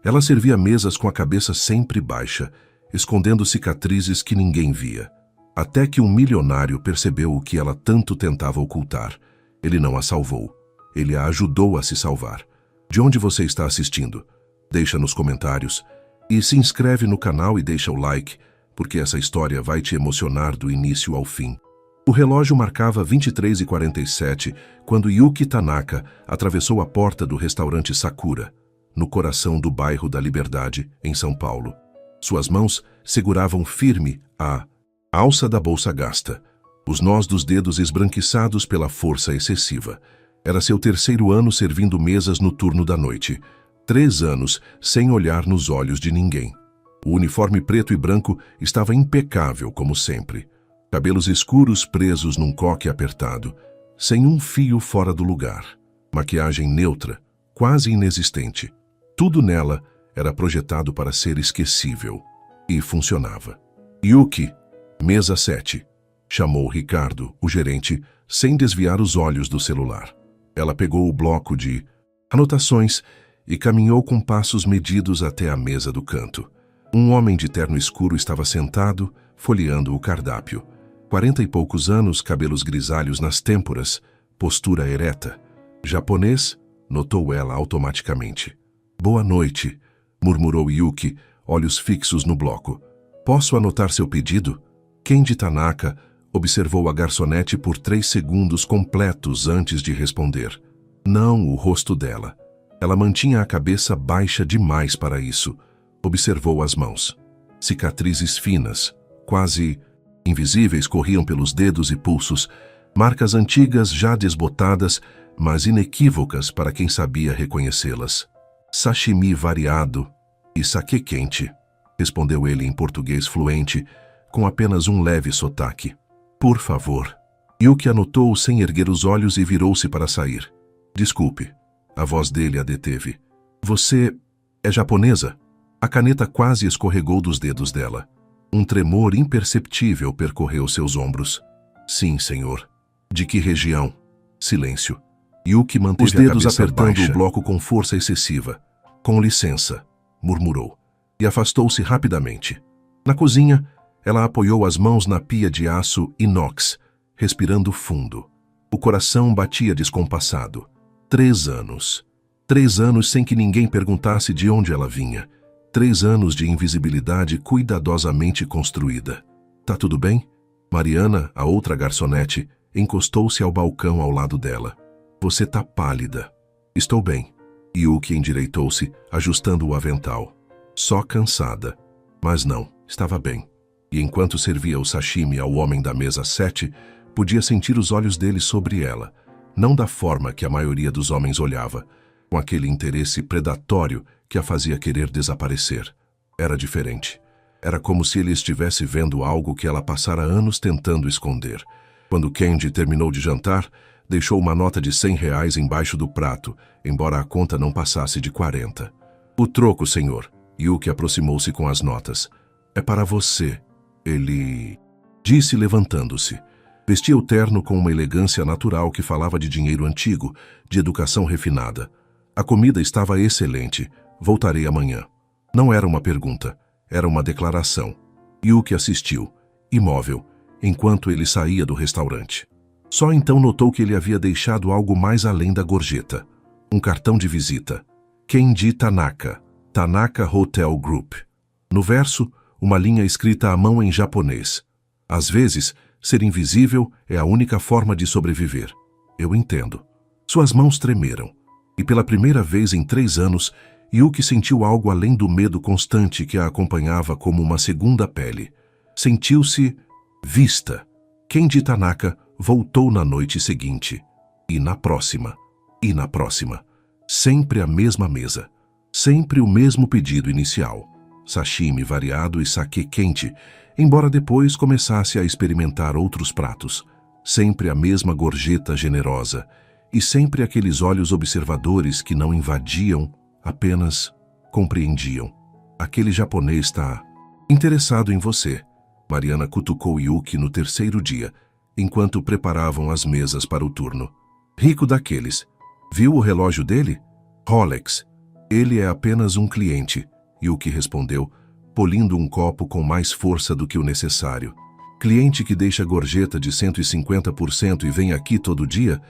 Ela servia mesas com a cabeça sempre baixa, escondendo cicatrizes que ninguém via. Até que um milionário percebeu o que ela tanto tentava ocultar. Ele não a salvou. Ele a ajudou a se salvar. De onde você está assistindo? Deixa nos comentários. E se inscreve no canal e deixa o like, porque essa história vai te emocionar do início ao fim. O relógio marcava 23h47 quando Yuki Tanaka atravessou a porta do restaurante Sakura, no coração do bairro da Liberdade, em São Paulo. Suas mãos seguravam firme a alça da bolsa gasta, os nós dos dedos esbranquiçados pela força excessiva. Era seu terceiro ano servindo mesas no turno da noite. 3 anos sem olhar nos olhos de ninguém. O uniforme preto e branco estava impecável, como sempre. Cabelos escuros presos num coque apertado, sem um fio fora do lugar. Maquiagem neutra, quase inexistente. Tudo nela era projetado para ser esquecível. E funcionava. Yuki, mesa 7, chamou Ricardo, o gerente, sem desviar os olhos do celular. Ela pegou o bloco de anotações e caminhou com passos medidos até a mesa do canto. Um homem de terno escuro estava sentado, folheando o cardápio. 40 e poucos anos, cabelos grisalhos nas têmporas, postura ereta. Japonês, notou ela automaticamente. Boa noite, murmurou Yuki, olhos fixos no bloco. Posso anotar seu pedido? Kendi Tanaka observou a garçonete por 3 segundos completos antes de responder. Não o rosto dela. Ela mantinha a cabeça baixa demais para isso. Observou as mãos. Cicatrizes finas, quase invisíveis, corriam pelos dedos e pulsos. Marcas antigas já desbotadas, mas inequívocas para quem sabia reconhecê-las. Sashimi variado e saquê quente, respondeu ele em português fluente, com apenas um leve sotaque. Por favor. Yuki anotou sem erguer os olhos e virou-se para sair. Desculpe. A voz dele a deteve. Você é japonesa? A caneta quase escorregou dos dedos dela. Um tremor imperceptível percorreu seus ombros. Sim, senhor. De que região? Silêncio. Yuki manteve os dedos apertando o bloco com força excessiva. Com licença, murmurou, e afastou-se rapidamente. Na cozinha, ela apoiou as mãos na pia de aço inox, respirando fundo. O coração batia descompassado. 3 anos. 3 anos sem que ninguém perguntasse de onde ela vinha. 3 anos de invisibilidade cuidadosamente construída. Tá tudo bem? Mariana, a outra garçonete, encostou-se ao balcão ao lado dela. Você tá pálida. Estou bem. Yuki endireitou-se, ajustando o avental. Só cansada. Mas não, estava bem. E enquanto servia o sashimi ao homem da mesa 7, podia sentir os olhos dele sobre ela. Não da forma que a maioria dos homens olhava, com aquele interesse predatório que a fazia querer desaparecer. Era diferente. Era como se ele estivesse vendo algo que ela passara anos tentando esconder. Quando Kendi terminou de jantar, deixou uma nota de R$100 embaixo do prato, embora a conta não passasse de 40. O troco, senhor. Yuki aproximou-se com as notas. É para você. Ele disse levantando-se. Vestia o terno com uma elegância natural que falava de dinheiro antigo, de educação refinada. A comida estava excelente. Voltarei amanhã. Não era uma pergunta, era uma declaração. Yuki assistiu, imóvel, enquanto ele saía do restaurante. Só então notou que ele havia deixado algo mais além da gorjeta. Um cartão de visita. Kendi Tanaka, Tanaka Hotel Group. No verso, uma linha escrita à mão em japonês. Às vezes, ser invisível é a única forma de sobreviver. Eu entendo. Suas mãos tremeram. E pela primeira vez em 3 anos, Yuki sentiu algo além do medo constante que a acompanhava como uma segunda pele. Sentiu-se vista. Kendi Tanaka voltou na noite seguinte. E na próxima. E na próxima. Sempre a mesma mesa. Sempre o mesmo pedido inicial. Sashimi variado e saquê quente, embora depois começasse a experimentar outros pratos. Sempre a mesma gorjeta generosa. E sempre aqueles olhos observadores que não invadiam, apenas compreendiam. Aquele japonês está interessado em você. Mariana cutucou Yuki no 3º dia, enquanto preparavam as mesas para o turno. Rico daqueles. Viu o relógio dele? Rolex. Ele é apenas um cliente, Yuki respondeu, polindo um copo com mais força do que o necessário. Cliente que deixa gorjeta de 150% e vem aqui todo dia?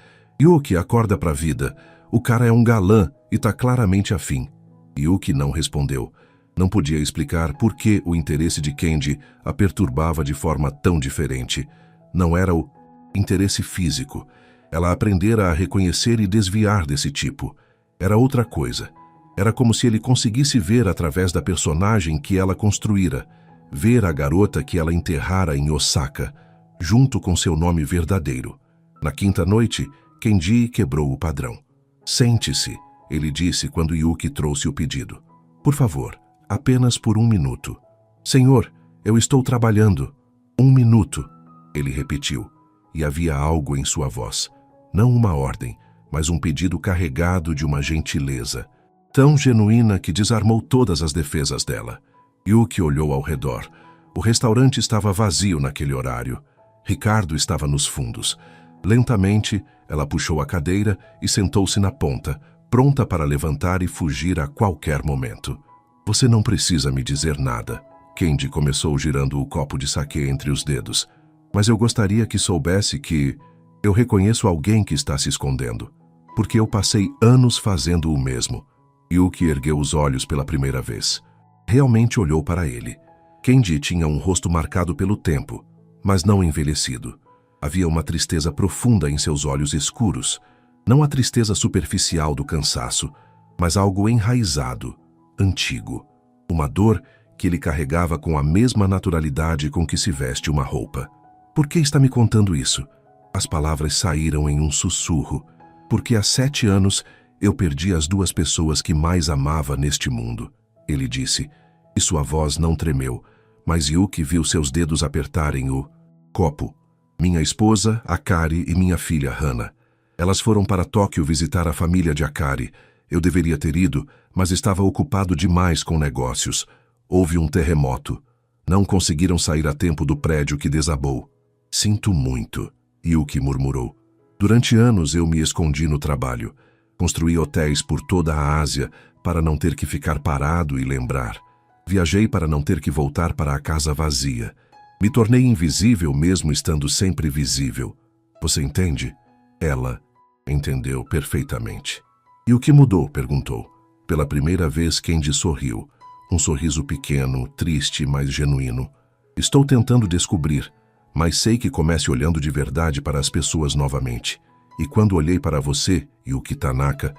Yuki, acorda pra vida. O cara é um galã e tá claramente afim. Yuki não respondeu. Não podia explicar por que o interesse de Kenji a perturbava de forma tão diferente. Não era o interesse físico. Ela aprendera a reconhecer e desviar desse tipo. Era outra coisa. Era como se ele conseguisse ver através da personagem que ela construíra, ver a garota que ela enterrara em Osaka, junto com seu nome verdadeiro. Na quinta noite, Kenji quebrou o padrão. Sente-se, ele disse quando Yuki trouxe o pedido. Por favor, apenas por 1 minuto. Senhor, eu estou trabalhando. 1 minuto, ele repetiu, e havia algo em sua voz. Não uma ordem, mas um pedido carregado de uma gentileza, tão genuína que desarmou todas as defesas dela. Yuki olhou ao redor. O restaurante estava vazio naquele horário. Ricardo estava nos fundos. Lentamente, ela puxou a cadeira e sentou-se na ponta, pronta para levantar e fugir a qualquer momento. Você não precisa me dizer nada. Kenji começou girando o copo de saquê entre os dedos. Mas eu gostaria que soubesse que eu reconheço alguém que está se escondendo, porque eu passei anos fazendo o mesmo. Yuki ergueu os olhos pela primeira vez. Realmente olhou para ele. Kenji tinha um rosto marcado pelo tempo, mas não envelhecido. Havia uma tristeza profunda em seus olhos escuros, não a tristeza superficial do cansaço, mas algo enraizado, antigo. Uma dor que ele carregava com a mesma naturalidade com que se veste uma roupa. Por que está me contando isso? As palavras saíram em um sussurro. Porque há 7 anos eu perdi as 2 pessoas que mais amava neste mundo, ele disse, e sua voz não tremeu, mas Yuki viu seus dedos apertarem o copo. Minha esposa, Akari, e minha filha, Hana. Elas foram para Tóquio visitar a família de Akari. Eu deveria ter ido, mas estava ocupado demais com negócios. Houve um terremoto. Não conseguiram sair a tempo do prédio que desabou. Sinto muito, Yuki murmurou. Durante anos eu me escondi no trabalho. Construí hotéis por toda a Ásia para não ter que ficar parado e lembrar. Viajei para não ter que voltar para a casa vazia. Me tornei invisível mesmo estando sempre visível. Você entende? Ela entendeu perfeitamente. E o que mudou? Perguntou. Pela primeira vez Kenji sorriu. Um sorriso pequeno, triste, mas genuíno. Estou tentando descobrir, mas sei que comece olhando de verdade para as pessoas novamente. E quando olhei para você, Yuki Tanaka,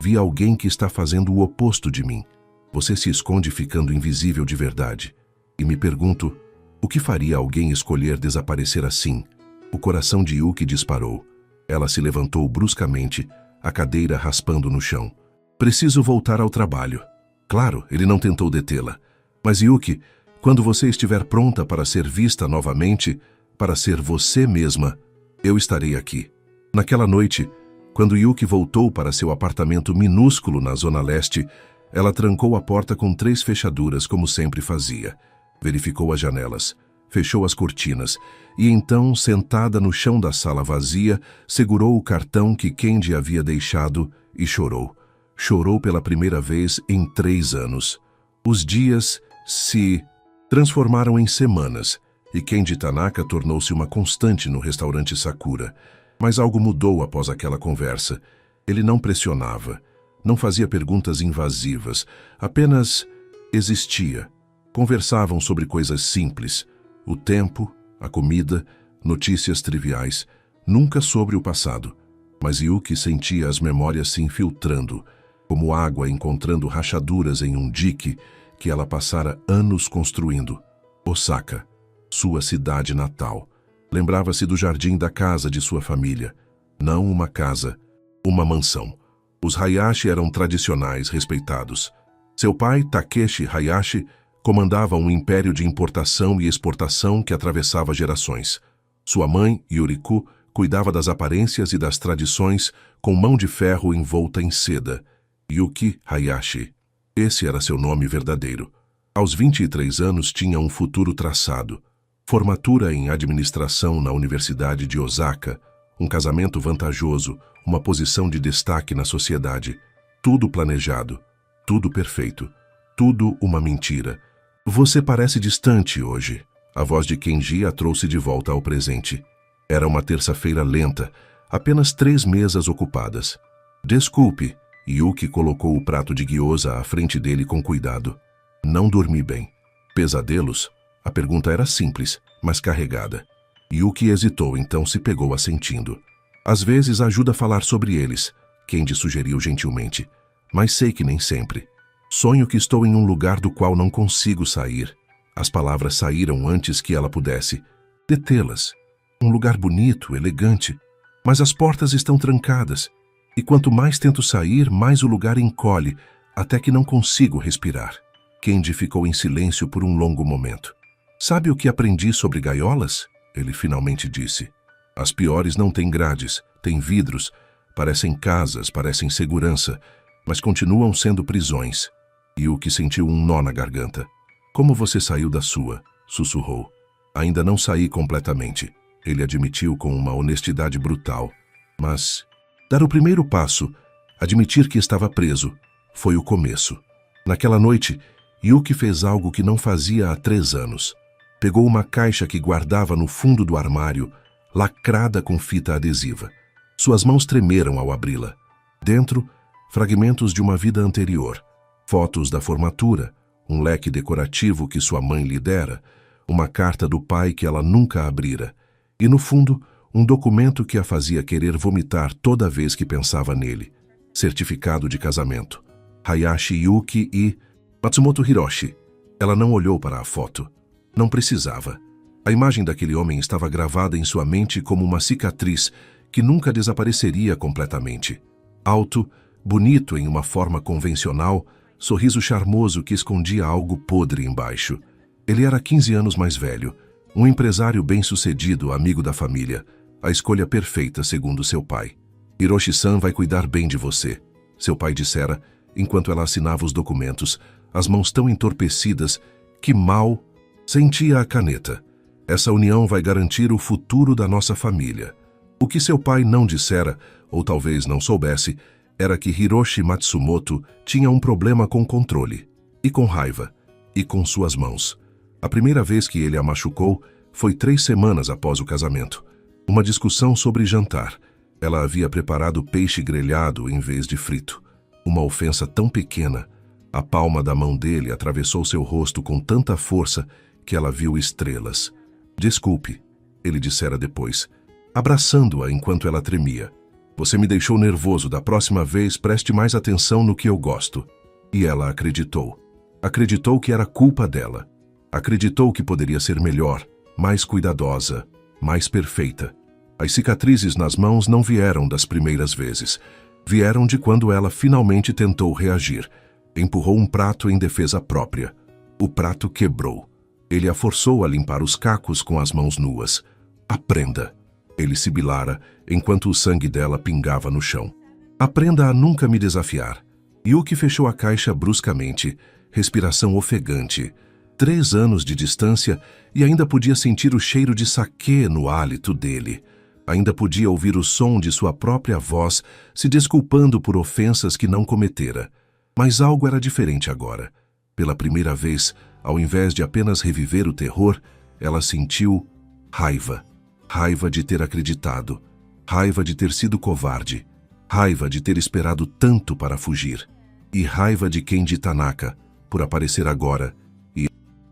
vi alguém que está fazendo o oposto de mim. Você se esconde ficando invisível de verdade. E me pergunto, o que faria alguém escolher desaparecer assim? O coração de Yuki disparou. Ela se levantou bruscamente, a cadeira raspando no chão. Preciso voltar ao trabalho. Claro, ele não tentou detê-la. Mas Yuki, quando você estiver pronta para ser vista novamente, para ser você mesma, eu estarei aqui. Naquela noite, quando Yuki voltou para seu apartamento minúsculo na Zona Leste, ela trancou a porta com 3 fechaduras, como sempre fazia. Verificou as janelas, fechou as cortinas e então, sentada no chão da sala vazia, segurou o cartão que Kenji havia deixado e chorou. Chorou pela primeira vez em 3 anos. Os dias se transformaram em semanas e Kenji Tanaka tornou-se uma constante no restaurante Sakura. Mas algo mudou após aquela conversa. Ele não pressionava, não fazia perguntas invasivas, apenas existia. Conversavam sobre coisas simples, o tempo, a comida, notícias triviais, nunca sobre o passado. Mas Yuki sentia as memórias se infiltrando, como água encontrando rachaduras em um dique que ela passara anos construindo. Osaka, sua cidade natal. Lembrava-se do jardim da casa de sua família. Não uma casa, uma mansão. Os Hayashi eram tradicionais, respeitados. Seu pai, Takeshi Hayashi, comandava um império de importação e exportação que atravessava gerações. Sua mãe, Yuriko, cuidava das aparências e das tradições com mão de ferro envolta em seda. Yuki Hayashi. Esse era seu nome verdadeiro. Aos 23 anos tinha um futuro traçado. Formatura em administração na Universidade de Osaka, um casamento vantajoso, uma posição de destaque na sociedade. Tudo planejado. Tudo perfeito. Tudo uma mentira. Você parece distante hoje. A voz de Kenji a trouxe de volta ao presente. Era uma terça-feira lenta, apenas 3 mesas ocupadas. Desculpe. Yuki colocou o prato de gyoza à frente dele com cuidado. Não dormi bem. Pesadelos? A pergunta era simples, mas carregada. Yuki hesitou, então se pegou assentindo. Às vezes ajuda a falar sobre eles, Kenji sugeriu gentilmente. Mas sei que nem sempre. Sonho que estou em um lugar do qual não consigo sair. As palavras saíram antes que ela pudesse detê-las. Um lugar bonito, elegante, mas as portas estão trancadas. E quanto mais tento sair, mais o lugar encolhe, até que não consigo respirar. Kenji ficou em silêncio por um longo momento. Sabe o que aprendi sobre gaiolas? Ele finalmente disse. As piores não têm grades, têm vidros, parecem casas, parecem segurança, mas continuam sendo prisões. Yuki sentiu um nó na garganta. Como você saiu da sua? Sussurrou. Ainda não saí completamente. Ele admitiu com uma honestidade brutal. Mas dar o primeiro passo, admitir que estava preso, foi o começo. Naquela noite, Yuki fez algo que não fazia há 3 anos. Pegou uma caixa que guardava no fundo do armário, lacrada com fita adesiva. Suas mãos tremeram ao abri-la. Dentro, fragmentos de uma vida anterior. Fotos da formatura, um leque decorativo que sua mãe lhe dera, uma carta do pai que ela nunca abrira. E no fundo, um documento que a fazia querer vomitar toda vez que pensava nele. Certificado de casamento. Hayashi Yuki e Matsumoto Hiroshi. Ela não olhou para a foto. Não precisava. A imagem daquele homem estava gravada em sua mente como uma cicatriz que nunca desapareceria completamente. Alto, bonito em uma forma convencional, sorriso charmoso que escondia algo podre embaixo. Ele era 15 anos mais velho, um empresário bem-sucedido, amigo da família, a escolha perfeita segundo seu pai. Hiroshi-san vai cuidar bem de você, seu pai dissera, enquanto ela assinava os documentos, as mãos tão entorpecidas que mal sentia a caneta. Essa união vai garantir o futuro da nossa família. O que seu pai não dissera, ou talvez não soubesse, era que Hiroshi Matsumoto tinha um problema com controle, e com raiva, e com suas mãos. A primeira vez que ele a machucou foi 3 semanas após o casamento. Uma discussão sobre jantar. Ela havia preparado peixe grelhado em vez de frito. Uma ofensa tão pequena. A palma da mão dele atravessou seu rosto com tanta força que ela viu estrelas. Desculpe, ele dissera depois, abraçando-a enquanto ela tremia. Você me deixou nervoso, da próxima vez preste mais atenção no que eu gosto. E ela acreditou. Acreditou que era culpa dela. Acreditou que poderia ser melhor, mais cuidadosa, mais perfeita. As cicatrizes nas mãos não vieram das primeiras vezes. Vieram de quando ela finalmente tentou reagir. Empurrou um prato em defesa própria. O prato quebrou. Ele a forçou a limpar os cacos com as mãos nuas. Aprenda. Ele sibilara, enquanto o sangue dela pingava no chão. Aprenda a nunca me desafiar. Yuki fechou a caixa bruscamente, respiração ofegante. 3 anos de distância e ainda podia sentir o cheiro de saquê no hálito dele. Ainda podia ouvir o som de sua própria voz se desculpando por ofensas que não cometera. Mas algo era diferente agora. Pela primeira vez, ao invés de apenas reviver o terror, ela sentiu raiva. Raiva de ter acreditado. Raiva de ter sido covarde. Raiva de ter esperado tanto para fugir. E raiva de Kenji Tanaka, por aparecer agora e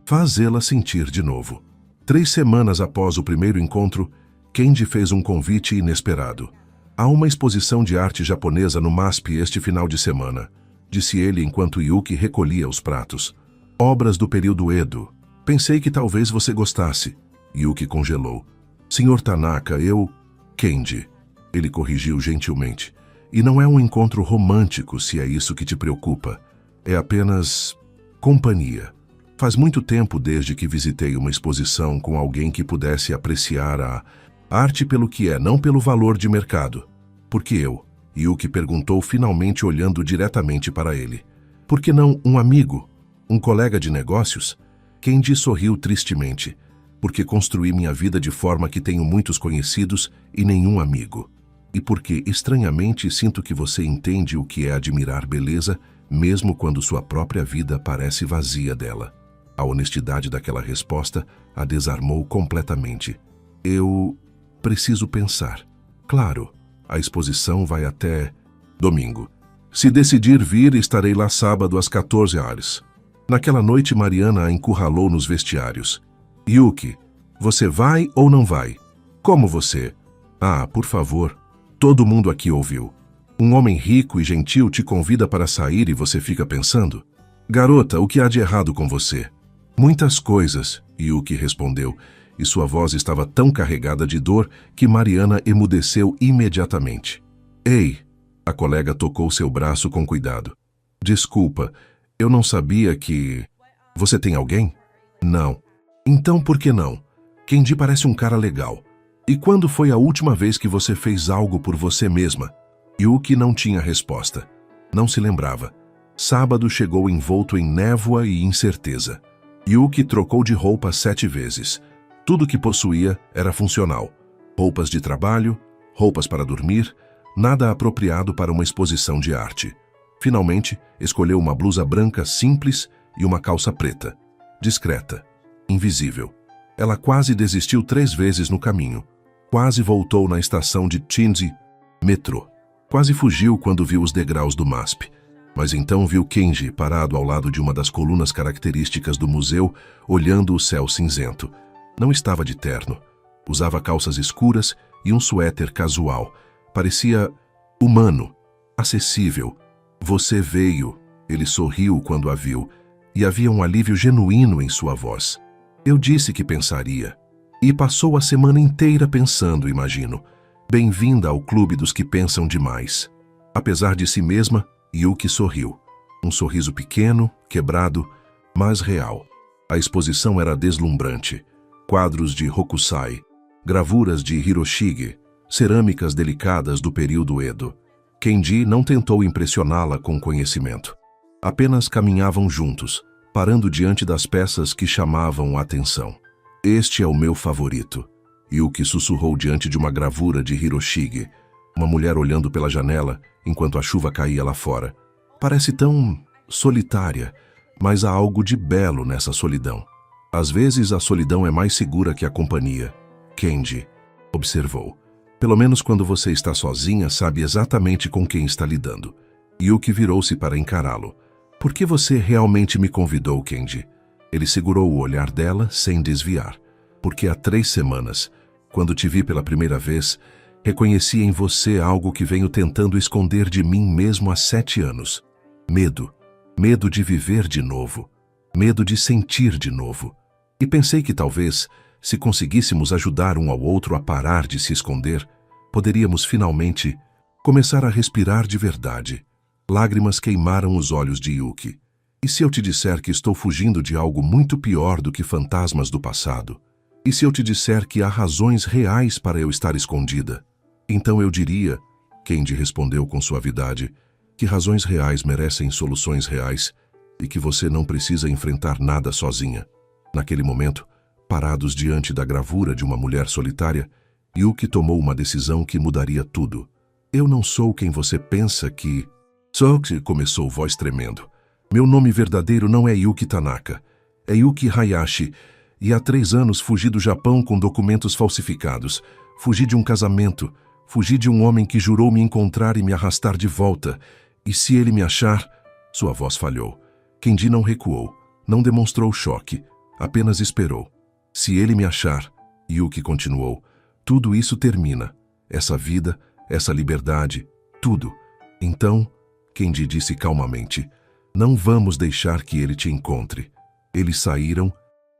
fazê-la sentir de novo. 3 semanas após o primeiro encontro, Kenji fez um convite inesperado. Há uma exposição de arte japonesa no MASP este final de semana, disse ele enquanto Yuki recolhia os pratos. Obras do período Edo. Pensei que talvez você gostasse. Yuki congelou. Senhor Tanaka, Kenji. Ele corrigiu gentilmente. E não é um encontro romântico, se é isso que te preocupa. É apenas companhia. Faz muito tempo desde que visitei uma exposição com alguém que pudesse apreciar a arte pelo que é, não pelo valor de mercado. Por que eu? Yuki perguntou finalmente olhando diretamente para ele. Por que não um amigo? Um colega de negócios? Kenji sorriu tristemente. Porque construí minha vida de forma que tenho muitos conhecidos e nenhum amigo. E porque, estranhamente, sinto que você entende o que é admirar beleza, mesmo quando sua própria vida parece vazia dela. A honestidade daquela resposta a desarmou completamente. Eu preciso pensar. Claro, a exposição vai até domingo. Se decidir vir, estarei lá sábado às 14 horas. Naquela noite, Mariana a encurralou nos vestiários. Yuki, você vai ou não vai? Como você? Ah, por favor. Todo mundo aqui ouviu. Um homem rico e gentil te convida para sair e você fica pensando? Garota, o que há de errado com você? Muitas coisas, Yuki respondeu, e sua voz estava tão carregada de dor que Mariana emudeceu imediatamente. Ei! A colega tocou seu braço com cuidado. Desculpa, eu não sabia que... Você tem alguém? Não. Então por que não? Kendi parece um cara legal. E quando foi a última vez que você fez algo por você mesma? Yuki não tinha resposta. Não se lembrava. Sábado chegou envolto em névoa e incerteza. Yuki trocou de roupa 7 vezes. Tudo que possuía era funcional. Roupas de trabalho, roupas para dormir, nada apropriado para uma exposição de arte. Finalmente, escolheu uma blusa branca simples e uma calça preta. Discreta. Invisível. Ela quase desistiu 3 vezes no caminho. Quase voltou na estação de Shinji, metrô. Quase fugiu quando viu os degraus do MASP. Mas então viu Kenji parado ao lado de uma das colunas características do museu, olhando o céu cinzento. Não estava de terno. Usava calças escuras e um suéter casual. Parecia humano, acessível. Você veio. Ele sorriu quando a viu, e havia um alívio genuíno em sua voz. Eu disse que pensaria. E passou a semana inteira pensando, imagino. Bem-vinda ao clube dos que pensam demais. Apesar de si mesma, Yuki sorriu. Um sorriso pequeno, quebrado, mas real. A exposição era deslumbrante. Quadros de Hokusai, gravuras de Hiroshige, cerâmicas delicadas do período Edo. Kenji não tentou impressioná-la com conhecimento. Apenas caminhavam juntos, parando diante das peças que chamavam a atenção. Este é o meu favorito. Yuki sussurrou diante de uma gravura de Hiroshige, uma mulher olhando pela janela enquanto a chuva caía lá fora. Parece tão solitária, mas há algo de belo nessa solidão. Às vezes a solidão é mais segura que a companhia. Kenji observou. Pelo menos quando você está sozinha, sabe exatamente com quem está lidando. Yuki virou-se para encará-lo. Por que você realmente me convidou, Kenji? Ele segurou o olhar dela sem desviar. Porque há 3 semanas, quando te vi pela primeira vez, reconheci em você algo que venho tentando esconder de mim mesmo há 7 anos. Medo. Medo de viver de novo. Medo de sentir de novo. E pensei que talvez, se conseguíssemos ajudar um ao outro a parar de se esconder, poderíamos finalmente começar a respirar de verdade. Lágrimas queimaram os olhos de Yuki. E se eu te disser que estou fugindo de algo muito pior do que fantasmas do passado? E se eu te disser que há razões reais para eu estar escondida? Então eu diria, Kenji respondeu com suavidade, que razões reais merecem soluções reais e que você não precisa enfrentar nada sozinha. Naquele momento, parados diante da gravura de uma mulher solitária, Yuki tomou uma decisão que mudaria tudo. Eu não sou quem você pensa que... Soki, começou voz tremendo. Meu nome verdadeiro não é Yuki Tanaka. É Yuki Hayashi. E há 3 anos fugi do Japão com documentos falsificados. Fugi de um casamento. Fugi de um homem que jurou me encontrar e me arrastar de volta. E se ele me achar... Sua voz falhou. Kenji não recuou. Não demonstrou choque. Apenas esperou. Se ele me achar... Yuki continuou. Tudo isso termina. Essa vida, essa liberdade, tudo. Então, Kenji disse calmamente, não vamos deixar que ele te encontre. Eles saíram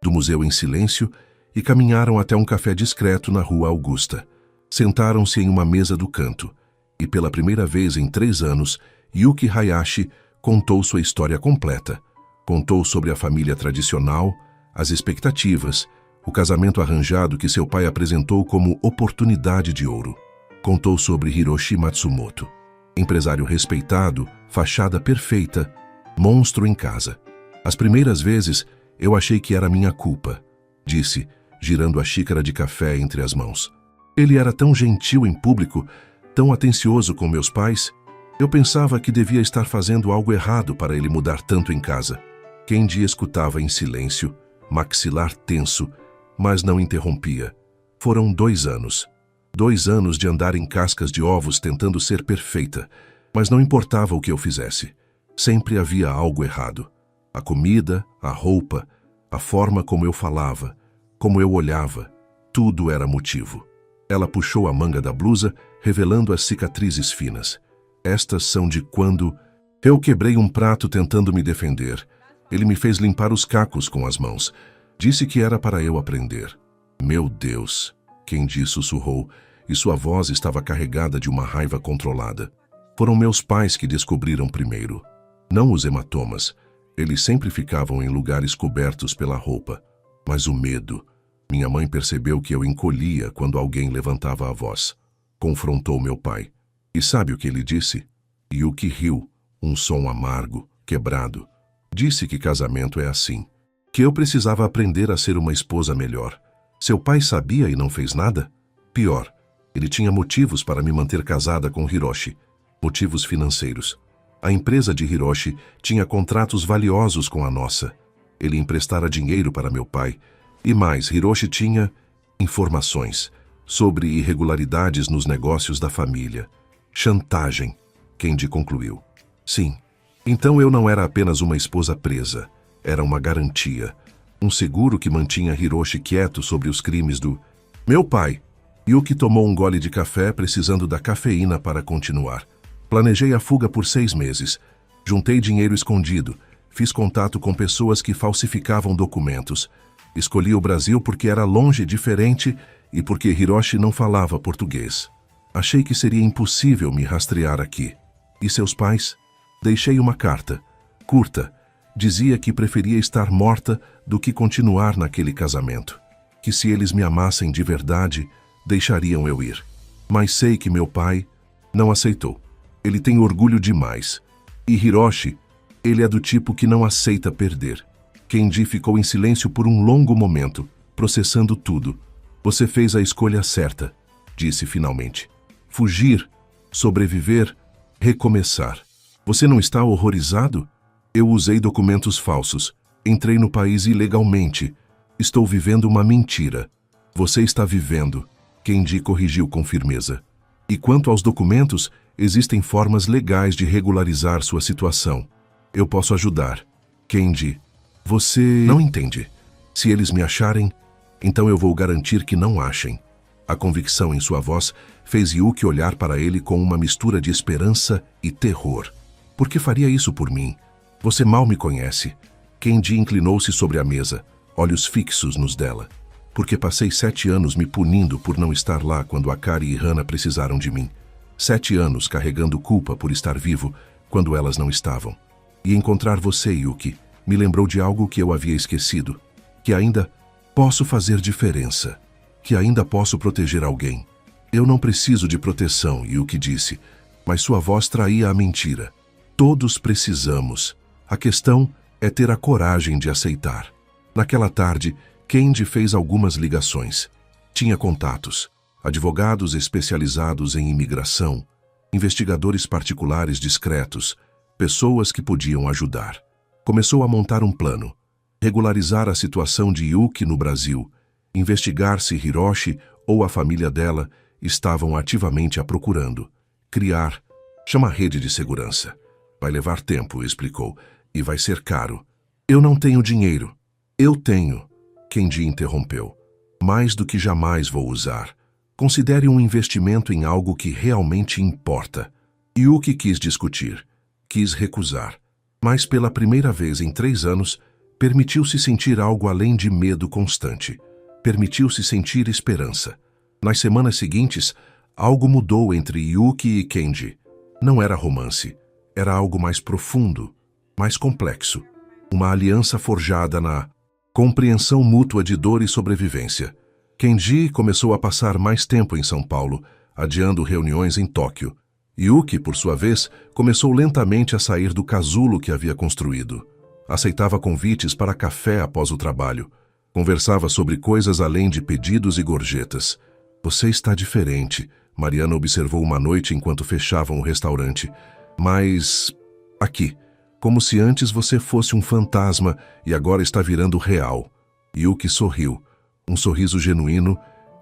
do museu em silêncio e caminharam até um café discreto na rua Augusta. Sentaram-se em uma mesa do canto. E pela primeira vez em 3 anos, Yuki Hayashi contou sua história completa. Contou sobre a família tradicional, as expectativas, o casamento arranjado que seu pai apresentou como oportunidade de ouro. Contou sobre Hiroshi Matsumoto, empresário respeitado, fachada perfeita, monstro em casa. As primeiras vezes, eu achei que era minha culpa, disse, girando a xícara de café entre as mãos. Ele era tão gentil em público, tão atencioso com meus pais. Eu pensava que devia estar fazendo algo errado para ele mudar tanto em casa. Kendi escutava em silêncio, maxilar tenso, mas não interrompia. Foram 2 anos. 2 anos de andar em cascas de ovos tentando ser perfeita, mas não importava o que eu fizesse. Sempre havia algo errado. A comida, a roupa, a forma como eu falava, como eu olhava, tudo era motivo. Ela puxou a manga da blusa, revelando as cicatrizes finas. Estas são de quando eu quebrei um prato tentando me defender. Ele me fez limpar os cacos com as mãos. Disse que era para eu aprender. Meu Deus, Kendi sussurrou, e sua voz estava carregada de uma raiva controlada. Foram meus pais que descobriram primeiro. Não os hematomas. Eles sempre ficavam em lugares cobertos pela roupa. Mas o medo. Minha mãe percebeu que eu encolhia quando alguém levantava a voz. Confrontou meu pai. E sabe o que ele disse? Yuki riu, um som amargo, quebrado. Disse que casamento é assim. Que eu precisava aprender a ser uma esposa melhor. Seu pai sabia e não fez nada? Pior, ele tinha motivos para me manter casada com Hiroshi. Motivos financeiros. A empresa de Hiroshi tinha contratos valiosos com a nossa. Ele emprestara dinheiro para meu pai. E mais, Hiroshi tinha informações sobre irregularidades nos negócios da família. Chantagem, Kendi concluiu. Sim, então eu não era apenas uma esposa presa. Era uma garantia. Um seguro que mantinha Hiroshi quieto sobre os crimes do meu pai. Yuki tomou um gole de café precisando da cafeína para continuar. Planejei a fuga por 6 meses. Juntei dinheiro escondido. Fiz contato com pessoas que falsificavam documentos. Escolhi o Brasil porque era longe, diferente e porque Hiroshi não falava português. Achei que seria impossível me rastrear aqui. E seus pais? Deixei uma carta. Curta. Dizia que preferia estar morta do que continuar naquele casamento. Que se eles me amassem de verdade, deixariam eu ir. Mas sei que meu pai não aceitou. Ele tem orgulho demais. E Hiroshi, ele é do tipo que não aceita perder. Kendi ficou em silêncio por um longo momento, processando tudo. Você fez a escolha certa, disse finalmente. Fugir, sobreviver, recomeçar. Você não está horrorizado? Eu usei documentos falsos. Entrei no país ilegalmente. Estou vivendo uma mentira. Você está vivendo, Kendi corrigiu com firmeza. E quanto aos documentos, existem formas legais de regularizar sua situação. Eu posso ajudar. Kendi, você não entende. Se eles me acharem, então eu vou garantir que não achem. A convicção em sua voz fez Yuki olhar para ele com uma mistura de esperança e terror. Por que faria isso por mim? Você mal me conhece. Kendi inclinou-se sobre a mesa, olhos fixos nos dela. Porque passei 7 anos me punindo por não estar lá quando Akari e Hana precisaram de mim. 7 anos carregando culpa por estar vivo quando elas não estavam. E encontrar você, Yuki, me lembrou de algo que eu havia esquecido. Que ainda posso fazer diferença. Que ainda posso proteger alguém. Eu não preciso de proteção, Yuki disse, mas sua voz traía a mentira. Todos precisamos. A questão é ter a coragem de aceitar. Naquela tarde, Kendi fez algumas ligações. Tinha contatos, advogados especializados em imigração, investigadores particulares discretos, pessoas que podiam ajudar. Começou a montar um plano, regularizar a situação de Yuki no Brasil, investigar se Hiroshi ou a família dela estavam ativamente a procurando, criar, chama rede de segurança. Vai levar tempo, explicou, e vai ser caro. Eu não tenho dinheiro. Eu tenho. Kendi interrompeu. Mais do que jamais vou usar. Considere um investimento em algo que realmente importa. Yuki quis discutir. Quis recusar. Mas pela primeira vez em 3 anos, permitiu-se sentir algo além de medo constante. Permitiu-se sentir esperança. Nas semanas seguintes, algo mudou entre Yuki e Kendi. Não era romance. Era algo mais profundo, mais complexo. Uma aliança forjada na compreensão mútua de dor e sobrevivência. Kendi começou a passar mais tempo em São Paulo, adiando reuniões em Tóquio. Yuki, por sua vez, começou lentamente a sair do casulo que havia construído. Aceitava convites para café após o trabalho. Conversava sobre coisas além de pedidos e gorjetas. Você está diferente, Mariana observou uma noite enquanto fechavam o restaurante. Mas aqui, como se antes você fosse um fantasma e agora está virando real. Yuki sorriu, um sorriso genuíno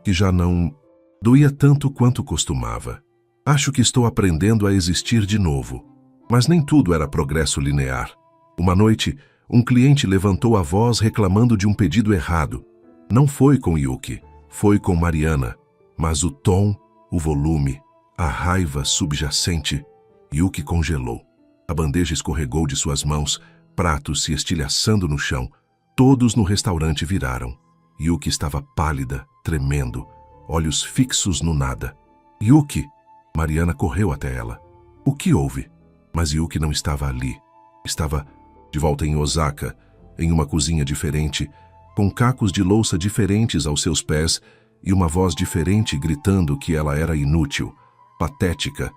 que já não doía tanto quanto costumava. Acho que estou aprendendo a existir de novo. Mas nem tudo era progresso linear. Uma noite, um cliente levantou a voz reclamando de um pedido errado. Não foi com Yuki, foi com Mariana. Mas o tom, o volume, a raiva subjacente, Yuki congelou. A bandeja escorregou de suas mãos, pratos se estilhaçando no chão. Todos no restaurante viraram. Yuki estava pálida, tremendo, olhos fixos no nada. Yuki! Mariana correu até ela. O que houve? Mas Yuki não estava ali. Estava de volta em Osaka, em uma cozinha diferente, com cacos de louça diferentes aos seus pés e uma voz diferente gritando que ela era inútil, patética,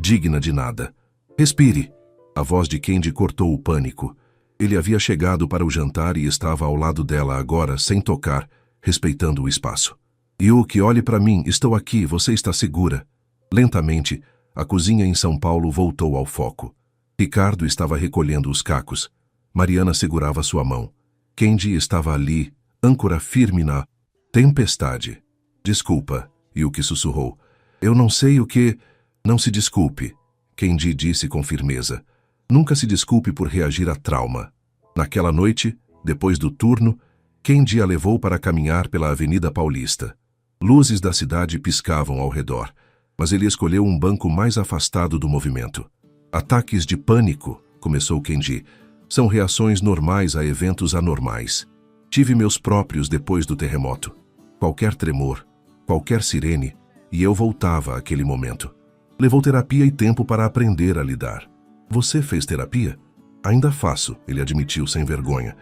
digna de nada. Respire! A voz de Kenji cortou o pânico. Ele havia chegado para o jantar e estava ao lado dela agora, sem tocar, respeitando o espaço. Yuki, olhe para mim, estou aqui, você está segura. Lentamente, a cozinha em São Paulo voltou ao foco. Ricardo estava recolhendo os cacos. Mariana segurava sua mão. Kenji estava ali, âncora firme na tempestade. Desculpa, Yuki sussurrou. Eu não sei o que... Não se desculpe, Kenji disse com firmeza. Nunca se desculpe por reagir a trauma. Naquela noite, depois do turno, Kenji a levou para caminhar pela Avenida Paulista. Luzes da cidade piscavam ao redor, mas ele escolheu um banco mais afastado do movimento. Ataques de pânico, começou Kenji, são reações normais a eventos anormais. Tive meus próprios depois do terremoto. Qualquer tremor, qualquer sirene, e eu voltava àquele momento. Levou terapia e tempo para aprender a lidar. Você fez terapia? Ainda faço, ele admitiu sem vergonha.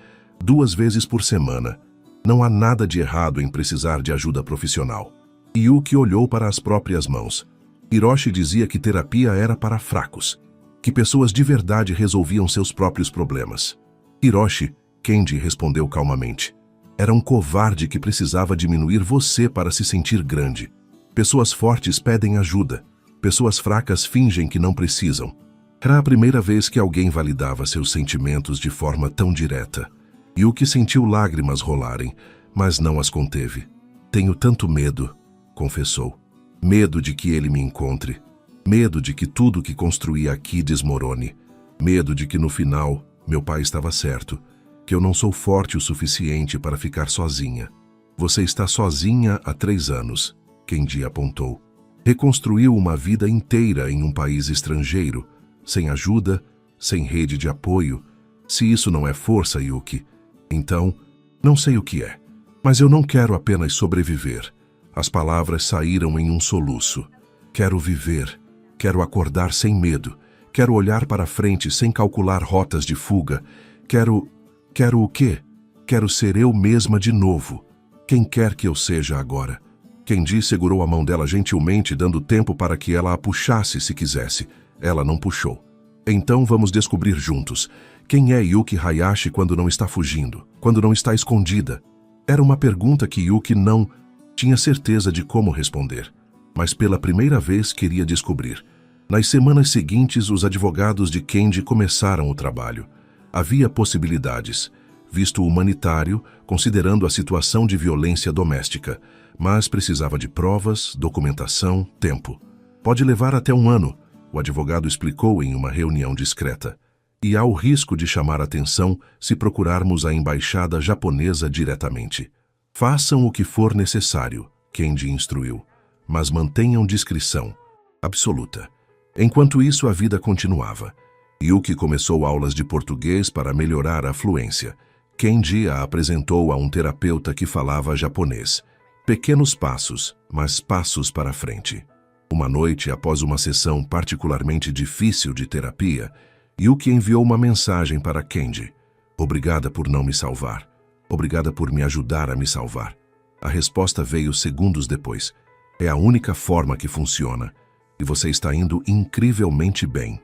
2 vezes por semana. Não há nada de errado em precisar de ajuda profissional. Yuki olhou para as próprias mãos. Hiroshi dizia que terapia era para fracos, que pessoas de verdade resolviam seus próprios problemas. Hiroshi, Kenji respondeu calmamente. Era um covarde que precisava diminuir você para se sentir grande. Pessoas fortes pedem ajuda. Pessoas fracas fingem que não precisam. Era a primeira vez que alguém validava seus sentimentos de forma tão direta. Yuki sentiu lágrimas rolarem, mas não as conteve. Tenho tanto medo, confessou. Medo de que ele me encontre. Medo de que tudo que construí aqui desmorone. Medo de que no final, meu pai estava certo, que eu não sou forte o suficiente para ficar sozinha. Você está sozinha há 3 anos, Kenji apontou. Reconstruiu uma vida inteira em um país estrangeiro, sem ajuda, sem rede de apoio. Se isso não é força, Yuki, então, não sei o que é. Mas eu não quero apenas sobreviver. As palavras saíram em um soluço. Quero viver. Quero acordar sem medo. Quero olhar para frente sem calcular rotas de fuga. Quero o quê? Quero ser eu mesma de novo. Quem quer que eu seja agora? Kenji segurou a mão dela gentilmente, dando tempo para que ela a puxasse se quisesse. Ela não puxou. Então vamos descobrir juntos. Quem é Yuki Hayashi quando não está fugindo? Quando não está escondida? Era uma pergunta que Yuki não tinha certeza de como responder, mas pela primeira vez queria descobrir. Nas semanas seguintes, os advogados de Kenji começaram o trabalho. Havia possibilidades, visto humanitário, considerando a situação de violência doméstica, mas precisava de provas, documentação, tempo. Pode levar até 1 ano, o advogado explicou em uma reunião discreta. E há o risco de chamar atenção se procurarmos a embaixada japonesa diretamente. Façam o que for necessário, Kenji instruiu, mas mantenham discrição absoluta. Enquanto isso, a vida continuava. Yuki começou aulas de português para melhorar a fluência. Kenji a apresentou a um terapeuta que falava japonês. Pequenos passos, mas passos para frente. Uma noite, após uma sessão particularmente difícil de terapia, Yuki enviou uma mensagem para Kenji. Obrigada por não me salvar. Obrigada por me ajudar a me salvar. A resposta veio segundos depois. É a única forma que funciona. E você está indo incrivelmente bem.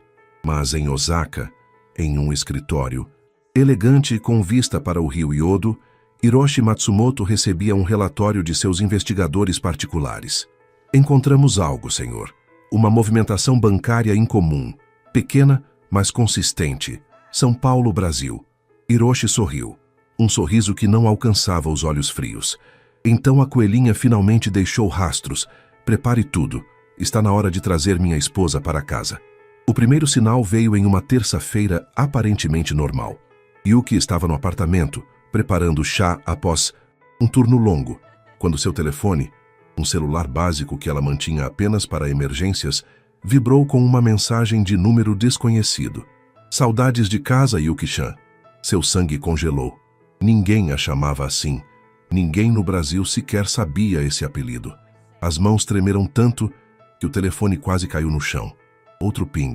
Mas em Osaka, em um escritório, elegante com vista para o rio Yodo, Hiroshi Matsumoto recebia um relatório de seus investigadores particulares. Encontramos algo, senhor. Uma movimentação bancária incomum. Pequena, mas consistente. São Paulo, Brasil. Hiroshi sorriu. Um sorriso que não alcançava os olhos frios. Então a coelhinha finalmente deixou rastros. Prepare tudo. Está na hora de trazer minha esposa para casa. O primeiro sinal veio em uma terça-feira aparentemente normal. Yuki estava no apartamento, preparando chá após um turno longo, quando seu telefone, um celular básico que ela mantinha apenas para emergências, vibrou com uma mensagem de número desconhecido. Saudades de casa, Yuki-chan. Seu sangue congelou. Ninguém a chamava assim. Ninguém no Brasil sequer sabia esse apelido. As mãos tremeram tanto que o telefone quase caiu no chão. Outro ping.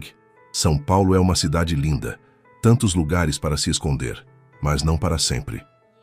São Paulo é uma cidade linda. Tantos lugares para se esconder, mas não para sempre.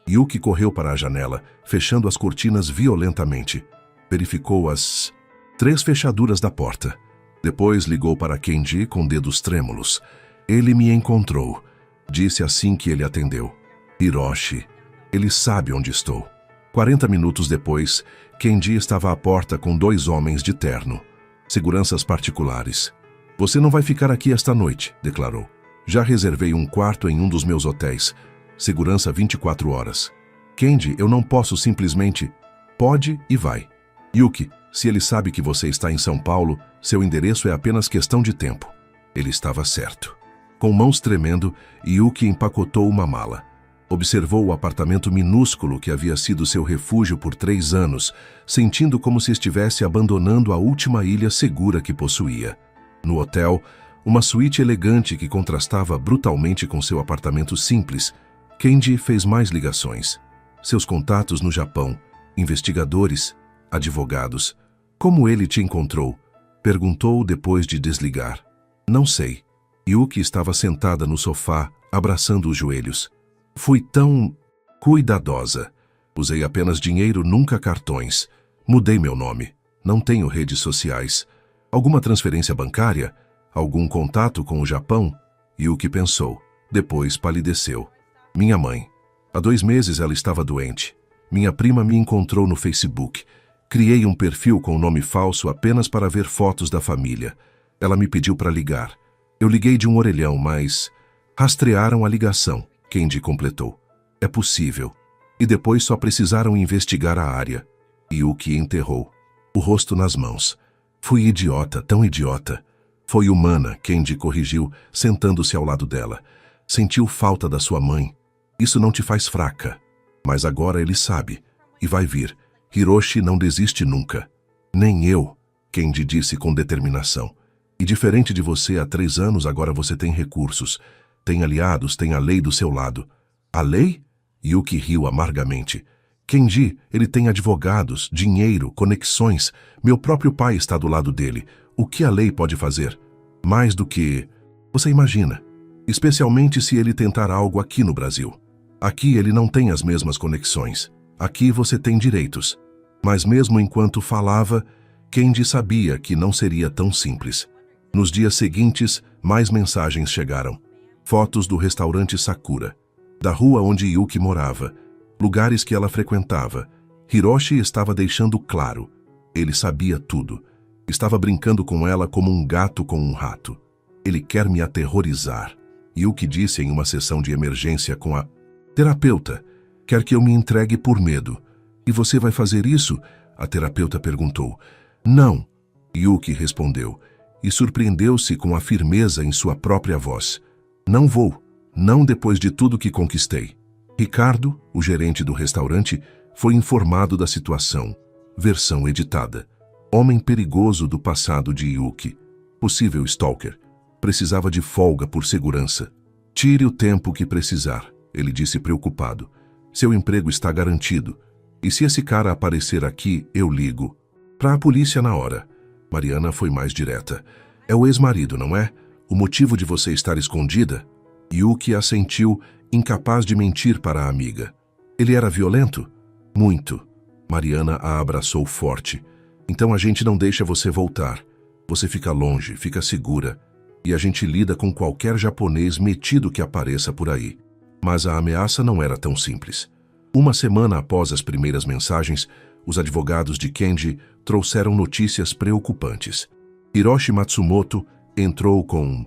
Yuki correu para a janela, fechando as cortinas violentamente. Verificou as 3 fechaduras da porta. Depois ligou para Kenji com dedos trêmulos. Ele me encontrou, disse assim que ele atendeu. Hiroshi, ele sabe onde estou. 40 minutos depois, Kenji estava à porta com 2 homens de terno. Seguranças particulares. Você não vai ficar aqui esta noite, declarou. Já reservei um quarto em um dos meus hotéis. Segurança 24 horas. Kenji, eu não posso simplesmente... Pode e vai. Yuki, se ele sabe que você está em São Paulo, seu endereço é apenas questão de tempo. Ele estava certo. Com mãos tremendo, Yuki empacotou uma mala. Observou o apartamento minúsculo que havia sido seu refúgio por 3 anos, sentindo como se estivesse abandonando a última ilha segura que possuía. No hotel, uma suíte elegante que contrastava brutalmente com seu apartamento simples. Kenji fez mais ligações. Seus contatos no Japão, investigadores, advogados. Como ele te encontrou? Perguntou depois de desligar. Não sei. Yuki estava sentada no sofá, abraçando os joelhos. Fui tão cuidadosa. Usei apenas dinheiro, nunca cartões. Mudei meu nome. Não tenho redes sociais. Alguma transferência bancária? Algum contato com o Japão? Yuki pensou. Depois palideceu. Minha mãe. Há 2 meses ela estava doente. Minha prima me encontrou no Facebook. Criei um perfil com nome falso apenas para ver fotos da família. Ela me pediu para ligar. Eu liguei de um orelhão, mas... Rastrearam a ligação, Kenji completou. É possível. E depois só precisaram investigar a área. Yuki enterrou. O rosto nas mãos. Fui idiota, tão idiota. Foi humana, Kenji corrigiu, sentando-se ao lado dela. Sentiu falta da sua mãe. Isso não te faz fraca. Mas agora ele sabe. E vai vir. Hiroshi não desiste nunca. Nem eu, Kenji disse com determinação. E diferente de você há 3 anos, agora você tem recursos. Tem aliados, tem a lei do seu lado. A lei? Yuki riu amargamente. Kenji, ele tem advogados, dinheiro, conexões. Meu próprio pai está do lado dele. O que a lei pode fazer? Mais do que... Você imagina. Especialmente se ele tentar algo aqui no Brasil. Aqui ele não tem as mesmas conexões. Aqui você tem direitos. Mas mesmo enquanto falava, Kenji sabia que não seria tão simples. Nos dias seguintes, mais mensagens chegaram. Fotos do restaurante Sakura, da rua onde Yuki morava, lugares que ela frequentava. Hiroshi estava deixando claro. Ele sabia tudo. Estava brincando com ela como um gato com um rato. Ele quer me aterrorizar. Yuki disse em uma sessão de emergência com a terapeuta. Quer que eu me entregue por medo. E você vai fazer isso? A terapeuta perguntou. Não, Yuki respondeu, e surpreendeu-se com a firmeza em sua própria voz. Não vou, não depois de tudo que conquistei. Ricardo, o gerente do restaurante, foi informado da situação. Versão editada. Homem perigoso do passado de Yuki. Possível stalker. Precisava de folga por segurança. Tire o tempo que precisar, ele disse preocupado. Seu emprego está garantido. E se esse cara aparecer aqui, eu ligo. Para a polícia na hora. Mariana foi mais direta. É o ex-marido, não é? O motivo de você estar escondida? Yuki assentiu, incapaz de mentir para a amiga. Ele era violento? Muito. Mariana a abraçou forte. Então a gente não deixa você voltar. Você fica longe, fica segura. E a gente lida com qualquer japonês metido que apareça por aí. Mas a ameaça não era tão simples. Uma semana após as primeiras mensagens, os advogados de Kenji trouxeram notícias preocupantes. Hiroshi Matsumoto entrou com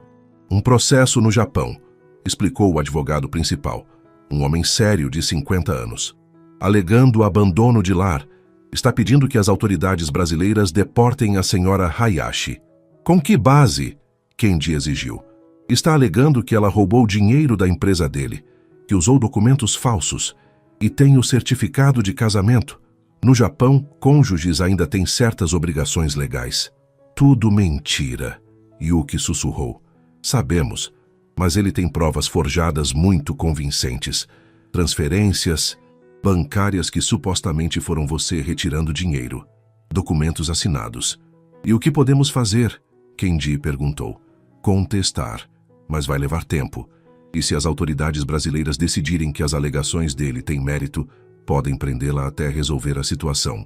Um processo no Japão, explicou o advogado principal, um homem sério de 50 anos. Alegando abandono de lar, está pedindo que as autoridades brasileiras deportem a senhora Hayashi. Com que base? Kenji exigiu. Está alegando que ela roubou dinheiro da empresa dele, que usou documentos falsos e tem o certificado de casamento. No Japão, cônjuges ainda têm certas obrigações legais. Tudo mentira, Yuki sussurrou. Sabemos, mas ele tem provas forjadas muito convincentes. Transferências bancárias que supostamente foram você retirando dinheiro. Documentos assinados. E o que podemos fazer? Kenji perguntou. Contestar, mas vai levar tempo. E se as autoridades brasileiras decidirem que as alegações dele têm mérito, podem prendê-la até resolver a situação.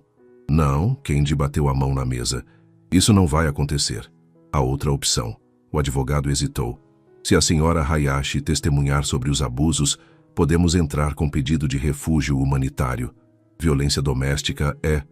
Não, Kenji bateu a mão na mesa. Isso não vai acontecer. A outra opção. O advogado hesitou. Se a senhora Hayashi testemunhar sobre os abusos, podemos entrar com pedido de refúgio humanitário. Violência doméstica é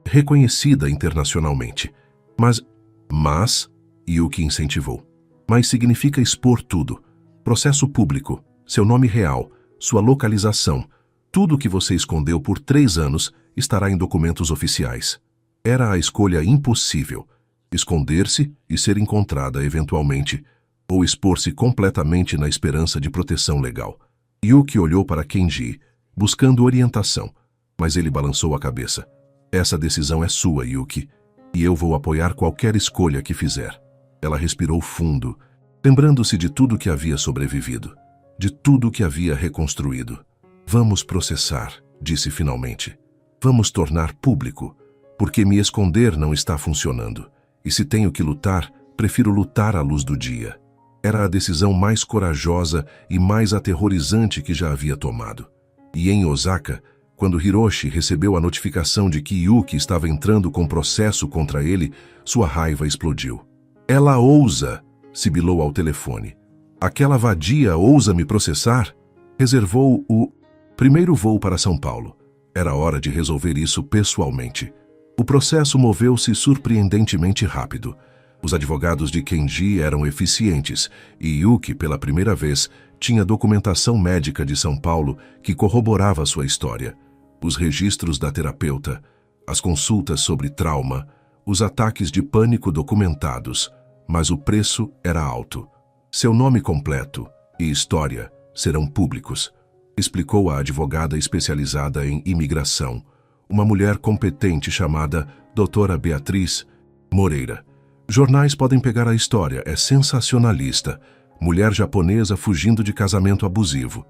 reconhecida internacionalmente. Mas, Yuki incentivou. Mas significa expor tudo. Processo público, seu nome real, sua localização. Tudo o que você escondeu por 3 anos estará em documentos oficiais. Era a escolha impossível. Esconder-se e ser encontrada eventualmente, ou expor-se completamente na esperança de proteção legal. Yuki olhou para Kenji, buscando orientação, mas ele balançou a cabeça. Essa decisão é sua, Yuki, e eu vou apoiar qualquer escolha que fizer. Ela respirou fundo, lembrando-se de tudo que havia sobrevivido, de tudo que havia reconstruído. Vamos processar, disse finalmente. Vamos tornar público, porque me esconder não está funcionando. E se tenho que lutar, prefiro lutar à luz do dia. Era a decisão mais corajosa e mais aterrorizante que já havia tomado. E em Osaka, quando Hiroshi recebeu a notificação de que Yuki estava entrando com processo contra ele, sua raiva explodiu. Ela ousa, sibilou ao telefone. Aquela vadia ousa me processar? Reservou o primeiro voo para São Paulo. Era hora de resolver isso pessoalmente. O processo moveu-se surpreendentemente rápido. Os advogados de Kenji eram eficientes e Yuki, pela primeira vez, tinha documentação médica de São Paulo que corroborava sua história. Os registros da terapeuta, as consultas sobre trauma, os ataques de pânico documentados, mas o preço era alto. Seu nome completo e história serão públicos, explicou a advogada especializada em imigração, uma mulher competente chamada Doutora Beatriz Moreira. Jornais podem pegar a história, é sensacionalista. Mulher japonesa fugindo de casamento abusivo.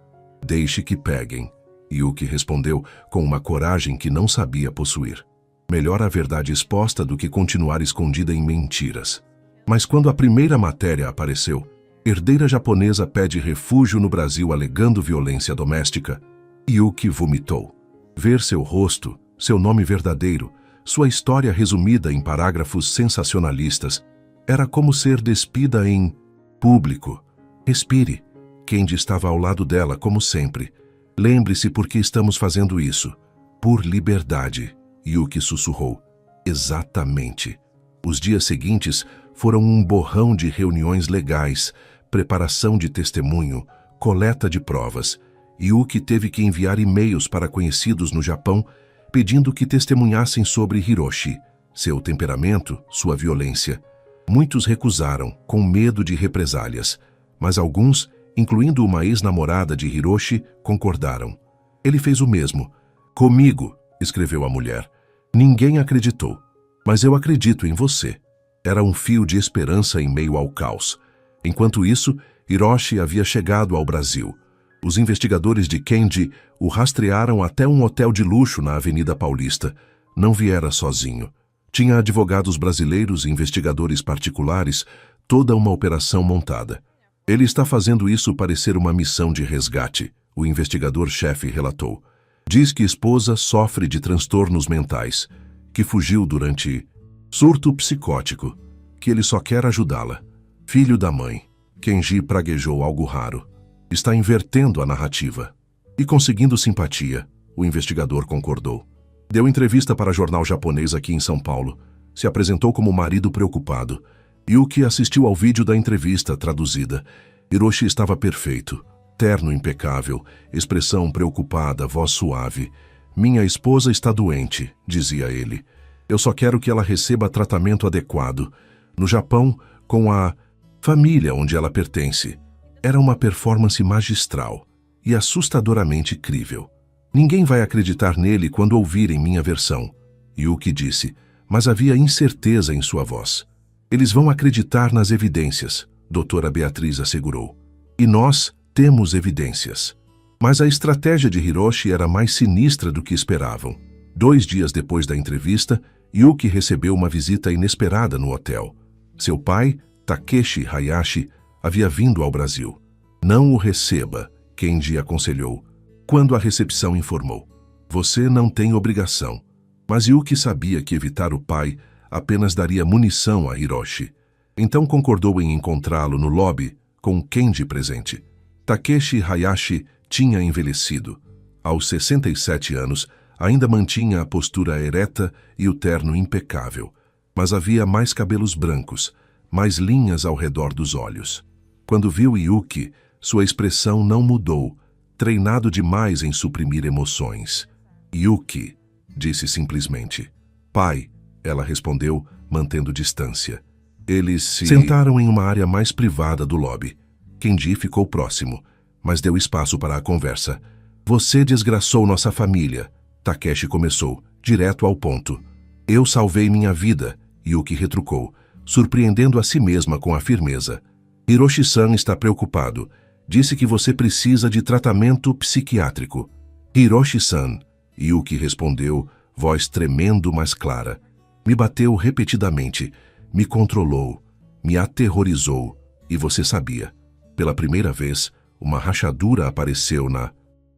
Deixe que peguem. Yuki respondeu com uma coragem que não sabia possuir. Melhor a verdade exposta do que continuar escondida em mentiras. Mas quando a primeira matéria apareceu, herdeira japonesa pede refúgio no Brasil alegando violência doméstica, Yuki vomitou. Ver seu rosto, seu nome verdadeiro, sua história resumida em parágrafos sensacionalistas, era como ser despida em público. Respire. Kenji estava ao lado dela, como sempre. Lembre-se por que estamos fazendo isso. Por liberdade, Yuki sussurrou. Exatamente. Os dias seguintes foram um borrão de reuniões legais, preparação de testemunho, coleta de provas. Yuki teve que enviar e-mails para conhecidos no Japão, pedindo que testemunhassem sobre Hiroshi, seu temperamento, sua violência. Muitos recusaram, com medo de represálias, mas alguns, incluindo uma ex-namorada de Hiroshi, concordaram. Ele fez o mesmo. Comigo, escreveu a mulher. Ninguém acreditou, mas eu acredito em você. Era um fio de esperança em meio ao caos. Enquanto isso, Hiroshi havia chegado ao Brasil. Os investigadores de Kenji o rastrearam até um hotel de luxo na Avenida Paulista. Não viera sozinho. Tinha advogados brasileiros e investigadores particulares, toda uma operação montada. Ele está fazendo isso parecer uma missão de resgate, o investigador-chefe relatou. Diz que esposa sofre de transtornos mentais, que fugiu durante surto psicótico, que ele só quer ajudá-la. Filho da mãe, Kenji praguejou algo raro. Está invertendo a narrativa. E conseguindo simpatia, o investigador concordou. Deu entrevista para jornal japonês aqui em São Paulo. Se apresentou como marido preocupado. Yuki assistiu ao vídeo da entrevista traduzida. Hiroshi estava perfeito. Terno impecável, expressão preocupada, voz suave. Minha esposa está doente, dizia ele. Eu só quero que ela receba tratamento adequado. No Japão, com a família onde ela pertence. Era uma performance magistral e assustadoramente crível. Ninguém vai acreditar nele quando ouvirem minha versão. Yuki disse, mas havia incerteza em sua voz. Eles vão acreditar nas evidências, doutora Beatriz assegurou. E nós temos evidências. Mas a estratégia de Hiroshi era mais sinistra do que esperavam. 2 dias depois da entrevista, Yuki recebeu uma visita inesperada no hotel. Seu pai, Takeshi Hayashi, havia vindo ao Brasil. Não o receba, Kenji aconselhou, quando a recepção informou. Você não tem obrigação. Mas Yuki sabia que evitar o pai apenas daria munição a Hiroshi. Então concordou em encontrá-lo no lobby com Kenji presente. Takeshi Hayashi tinha envelhecido. Aos 67 anos, ainda mantinha a postura ereta e o terno impecável. Mas havia mais cabelos brancos, mais linhas ao redor dos olhos. Quando viu Yuki, sua expressão não mudou, treinado demais em suprimir emoções. Yuki, disse simplesmente. Pai, ela respondeu, mantendo distância. Eles se sentaram em uma área mais privada do lobby. Kenji ficou próximo, mas deu espaço para a conversa. Você desgraçou nossa família, Takeshi começou, direto ao ponto. Eu salvei minha vida, Yuki retrucou, surpreendendo a si mesma com a firmeza. Hiroshi-san está preocupado. Disse que você precisa de tratamento psiquiátrico. Hiroshi-san, Yuki respondeu, voz tremendo, mas clara. Me bateu repetidamente, me controlou, me aterrorizou, e você sabia. Pela primeira vez, uma rachadura apareceu na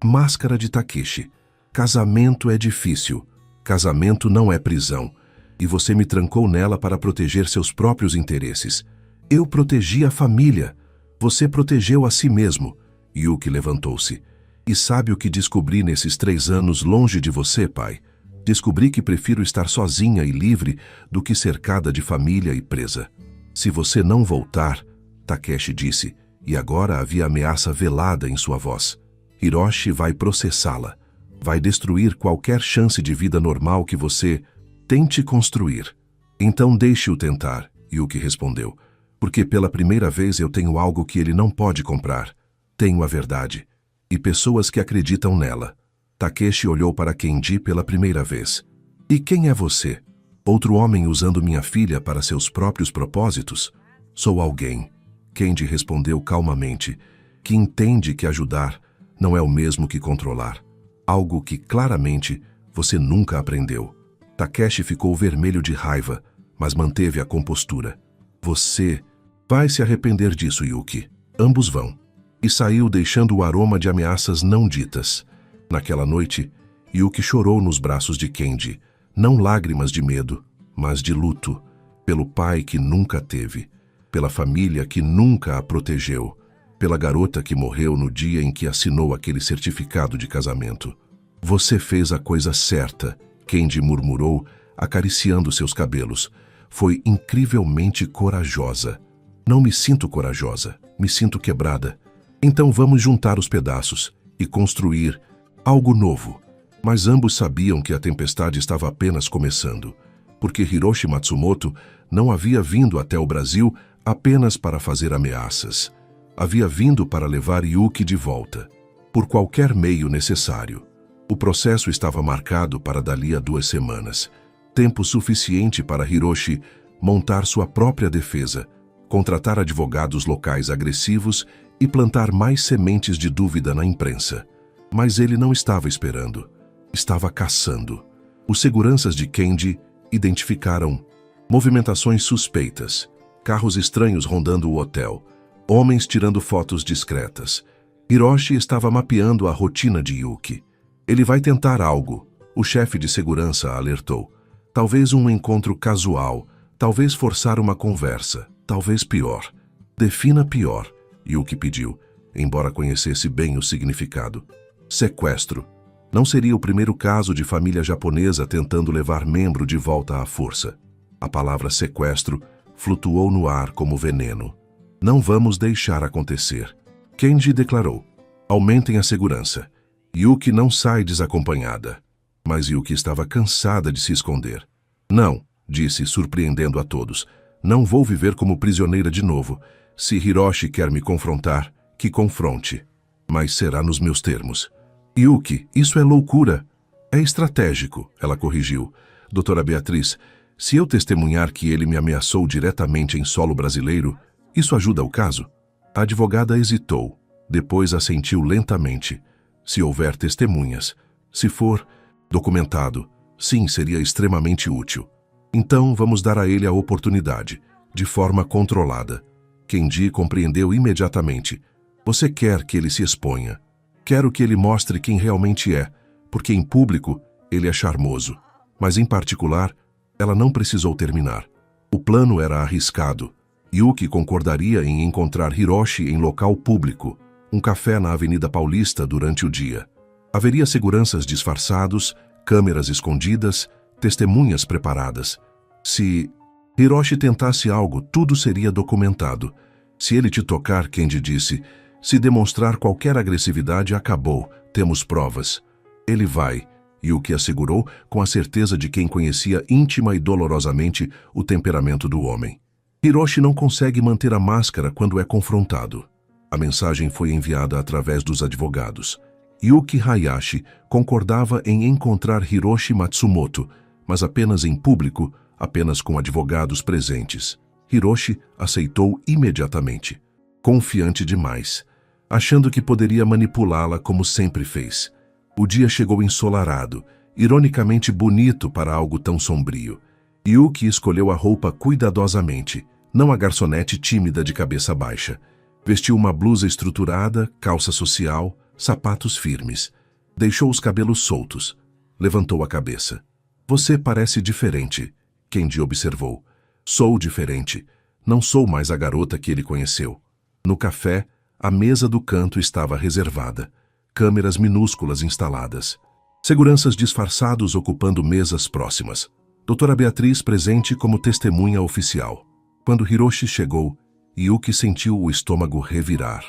máscara de Takeshi. Casamento é difícil. Casamento não é prisão. E você me trancou nela para proteger seus próprios interesses. Eu protegi a família. Você protegeu a si mesmo. Yuki levantou-se. E sabe o que descobri nesses 3 anos longe de você, pai? Descobri que prefiro estar sozinha e livre do que cercada de família e presa. Se você não voltar, Takeshi disse, e agora havia ameaça velada em sua voz. Hiroshi vai processá-la. Vai destruir qualquer chance de vida normal que você tente construir. Então deixe-o tentar, Yuki respondeu, porque pela primeira vez eu tenho algo que ele não pode comprar. Tenho a verdade. E pessoas que acreditam nela. Takeshi olhou para Kenji pela primeira vez. E quem é você? Outro homem usando minha filha para seus próprios propósitos? Sou alguém, Kenji respondeu calmamente, que entende que ajudar não é o mesmo que controlar. Algo que, claramente, você nunca aprendeu. Takeshi ficou vermelho de raiva, mas manteve a compostura. Você vai se arrepender disso, Yuki. Ambos vão. E saiu deixando o aroma de ameaças não ditas. Naquela noite, Yuki chorou nos braços de Kenji, não lágrimas de medo, mas de luto, pelo pai que nunca teve, pela família que nunca a protegeu, pela garota que morreu no dia em que assinou aquele certificado de casamento. Você fez a coisa certa, Kenji murmurou, acariciando seus cabelos. Foi incrivelmente corajosa. Não me sinto corajosa, me sinto quebrada. Então vamos juntar os pedaços e construir algo novo. Mas ambos sabiam que a tempestade estava apenas começando, porque Hiroshi Matsumoto não havia vindo até o Brasil apenas para fazer ameaças. Havia vindo para levar Yuki de volta, por qualquer meio necessário. O processo estava marcado para dali a 2 semanas, tempo suficiente para Hiroshi montar sua própria defesa, contratar advogados locais agressivos e plantar mais sementes de dúvida na imprensa. Mas ele não estava esperando, estava caçando. Os seguranças de Kenji identificaram movimentações suspeitas, carros estranhos rondando o hotel, homens tirando fotos discretas. Hiroshi estava mapeando a rotina de Yuki. Ele vai tentar algo, o chefe de segurança alertou. Talvez um encontro casual, talvez forçar uma conversa, talvez pior. Defina pior, Yuki pediu, embora conhecesse bem o significado. Sequestro. Não seria o primeiro caso de família japonesa tentando levar membro de volta à força. A palavra sequestro flutuou no ar como veneno. Não vamos deixar acontecer. Kenji declarou. Aumentem a segurança. Yuki não sai desacompanhada. Mas Yuki estava cansada de se esconder. Não, disse, surpreendendo a todos. Não vou viver como prisioneira de novo. Se Hiroshi quer me confrontar, que confronte. Mas será nos meus termos. Yuki, isso é loucura. É estratégico, ela corrigiu. Doutora Beatriz, se eu testemunhar que ele me ameaçou diretamente em solo brasileiro, isso ajuda o caso? A advogada hesitou, depois assentiu lentamente. Se houver testemunhas, se for documentado, sim, seria extremamente útil. Então vamos dar a ele a oportunidade, de forma controlada. Kenji compreendeu imediatamente. Você quer que ele se exponha. Quero que ele mostre quem realmente é, porque em público ele é charmoso. Mas em particular, ela não precisou terminar. O plano era arriscado. Yuki concordaria em encontrar Hiroshi em local público, um café na Avenida Paulista durante o dia. Haveria seguranças disfarçados, câmeras escondidas, testemunhas preparadas. Se Hiroshi tentasse algo, tudo seria documentado. Se ele te tocar, Kenji disse, se demonstrar qualquer agressividade, acabou, temos provas. Ele vai, Yuki assegurou com a certeza de quem conhecia íntima e dolorosamente o temperamento do homem. Hiroshi não consegue manter a máscara quando é confrontado. A mensagem foi enviada através dos advogados. Yuki Hayashi concordava em encontrar Hiroshi Matsumoto, mas apenas em público, apenas com advogados presentes. Hiroshi aceitou imediatamente, confiante demais, achando que poderia manipulá-la como sempre fez. O dia chegou ensolarado, ironicamente bonito para algo tão sombrio. Yuki escolheu a roupa cuidadosamente, não a garçonete tímida de cabeça baixa. Vestiu uma blusa estruturada, calça social, sapatos firmes. Deixou os cabelos soltos. Levantou a cabeça. Você parece diferente, Kenji observou. Sou diferente. Não sou mais a garota que ele conheceu. No café, a mesa do canto estava reservada. Câmeras minúsculas instaladas. Seguranças disfarçados ocupando mesas próximas. Doutora Beatriz presente como testemunha oficial. Quando Hiroshi chegou, Yuki sentiu o estômago revirar,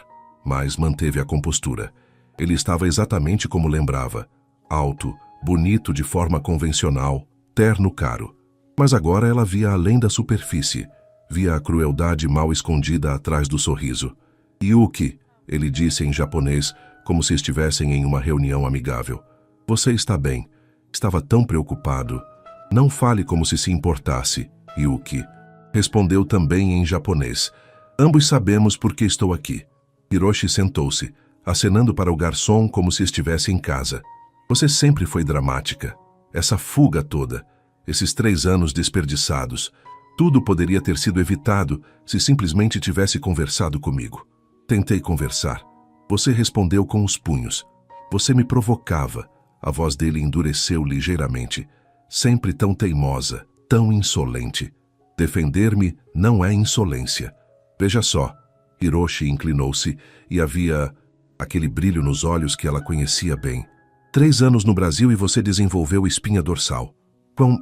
mas manteve a compostura. Ele estava exatamente como lembrava. Alto, bonito de forma convencional, terno caro. Mas agora ela via além da superfície. Via a crueldade mal escondida atrás do sorriso. Yuki, ele disse em japonês, como se estivessem em uma reunião amigável. Você está bem. Estava tão preocupado. Não fale como se importasse, Yuki. Respondeu também em japonês. Ambos sabemos por que estou aqui. Hiroshi sentou-se, acenando para o garçom como se estivesse em casa. Você sempre foi dramática. Essa fuga toda, esses 3 anos desperdiçados, tudo poderia ter sido evitado se simplesmente tivesse conversado comigo. Tentei conversar. Você respondeu com os punhos. Você me provocava. A voz dele endureceu ligeiramente. Sempre tão teimosa, tão insolente. Defender-me não é insolência. Veja só. Hiroshi inclinou-se e havia aquele brilho nos olhos que ela conhecia bem. 3 anos no Brasil e você desenvolveu espinha dorsal. Quão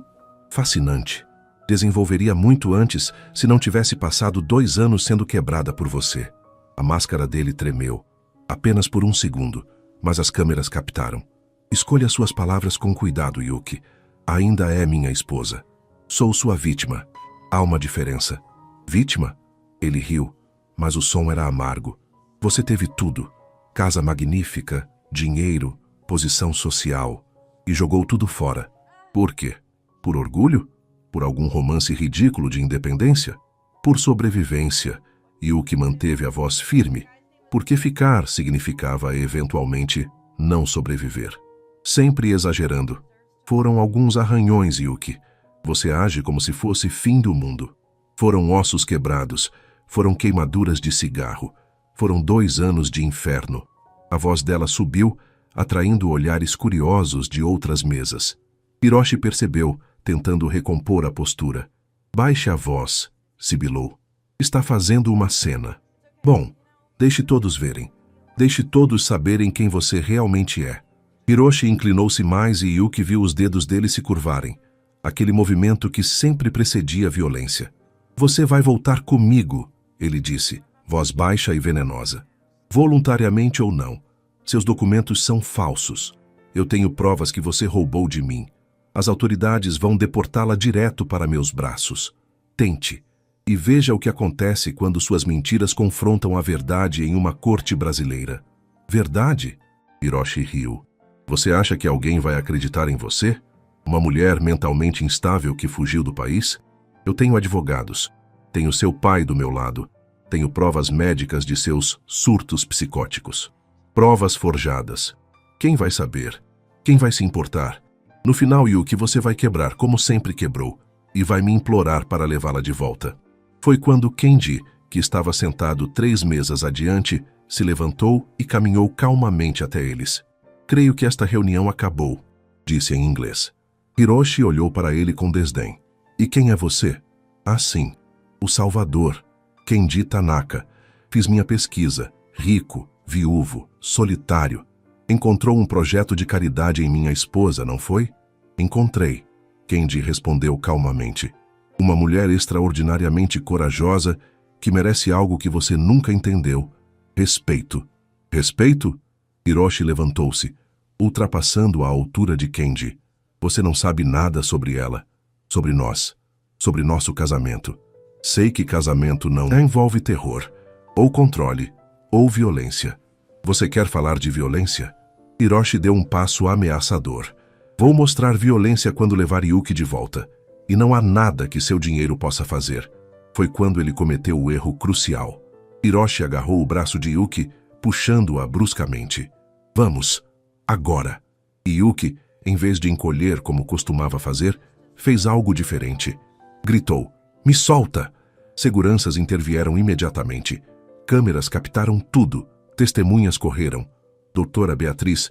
fascinante. Desenvolveria muito antes se não tivesse passado 2 anos sendo quebrada por você. A máscara dele tremeu. Apenas por 1 segundo, mas as câmeras captaram. Escolha suas palavras com cuidado, Yuki. Ainda é minha esposa. Sou sua vítima. Há uma diferença. Vítima? Ele riu, mas o som era amargo. Você teve tudo. Casa magnífica, dinheiro, posição social. E jogou tudo fora. Por quê? Por orgulho? Por algum romance ridículo de independência? Por sobrevivência. Yuki manteve a voz firme. Porque ficar significava, eventualmente, não sobreviver. Sempre exagerando. Foram alguns arranhões, Yuki. Você age como se fosse fim do mundo. Foram ossos quebrados. Foram queimaduras de cigarro. Foram 2 anos de inferno. A voz dela subiu, atraindo olhares curiosos de outras mesas. Hiroshi percebeu, tentando recompor a postura. Baixe a voz, sibilou. Está fazendo uma cena. Bom, deixe todos verem. Deixe todos saberem quem você realmente é. Hiroshi inclinou-se mais e Yuki viu os dedos dele se curvarem. Aquele movimento que sempre precedia a violência. Você vai voltar comigo, ele disse, voz baixa e venenosa. Voluntariamente ou não, seus documentos são falsos. Eu tenho provas que você roubou de mim. As autoridades vão deportá-la direto para meus braços. Tente, e veja o que acontece quando suas mentiras confrontam a verdade em uma corte brasileira. Verdade? Hiroshi riu. Você acha que alguém vai acreditar em você? Uma mulher mentalmente instável que fugiu do país? Eu tenho advogados. Tenho seu pai do meu lado. Tenho provas médicas de seus surtos psicóticos. Provas forjadas. Quem vai saber? Quem vai se importar? No final, Yuki, você vai quebrar como sempre quebrou e vai me implorar para levá-la de volta. Foi quando Kenji, que estava sentado 3 mesas adiante, se levantou e caminhou calmamente até eles. Creio que esta reunião acabou, disse em inglês. Hiroshi olhou para ele com desdém. E quem é você? Ah, sim, o Salvador, Kenji Tanaka. Fiz minha pesquisa, rico, viúvo, solitário. Encontrou um projeto de caridade em minha esposa, não foi? Encontrei, Kenji respondeu calmamente. Uma mulher extraordinariamente corajosa que merece algo que você nunca entendeu. Respeito. Respeito? Hiroshi levantou-se, ultrapassando a altura de Kenji. Você não sabe nada sobre ela, sobre nós, sobre nosso casamento. Sei que casamento não envolve terror, ou controle, ou violência. Você quer falar de violência? Hiroshi deu um passo ameaçador. Vou mostrar violência quando levar Yuki de volta. E não há nada que seu dinheiro possa fazer. Foi quando ele cometeu o erro crucial. Hiroshi agarrou o braço de Yuki, puxando-a bruscamente. Vamos, agora. E Yuki, em vez de encolher como costumava fazer, fez algo diferente. Gritou, me solta! Seguranças intervieram imediatamente. Câmeras captaram tudo. Testemunhas correram. Doutora Beatriz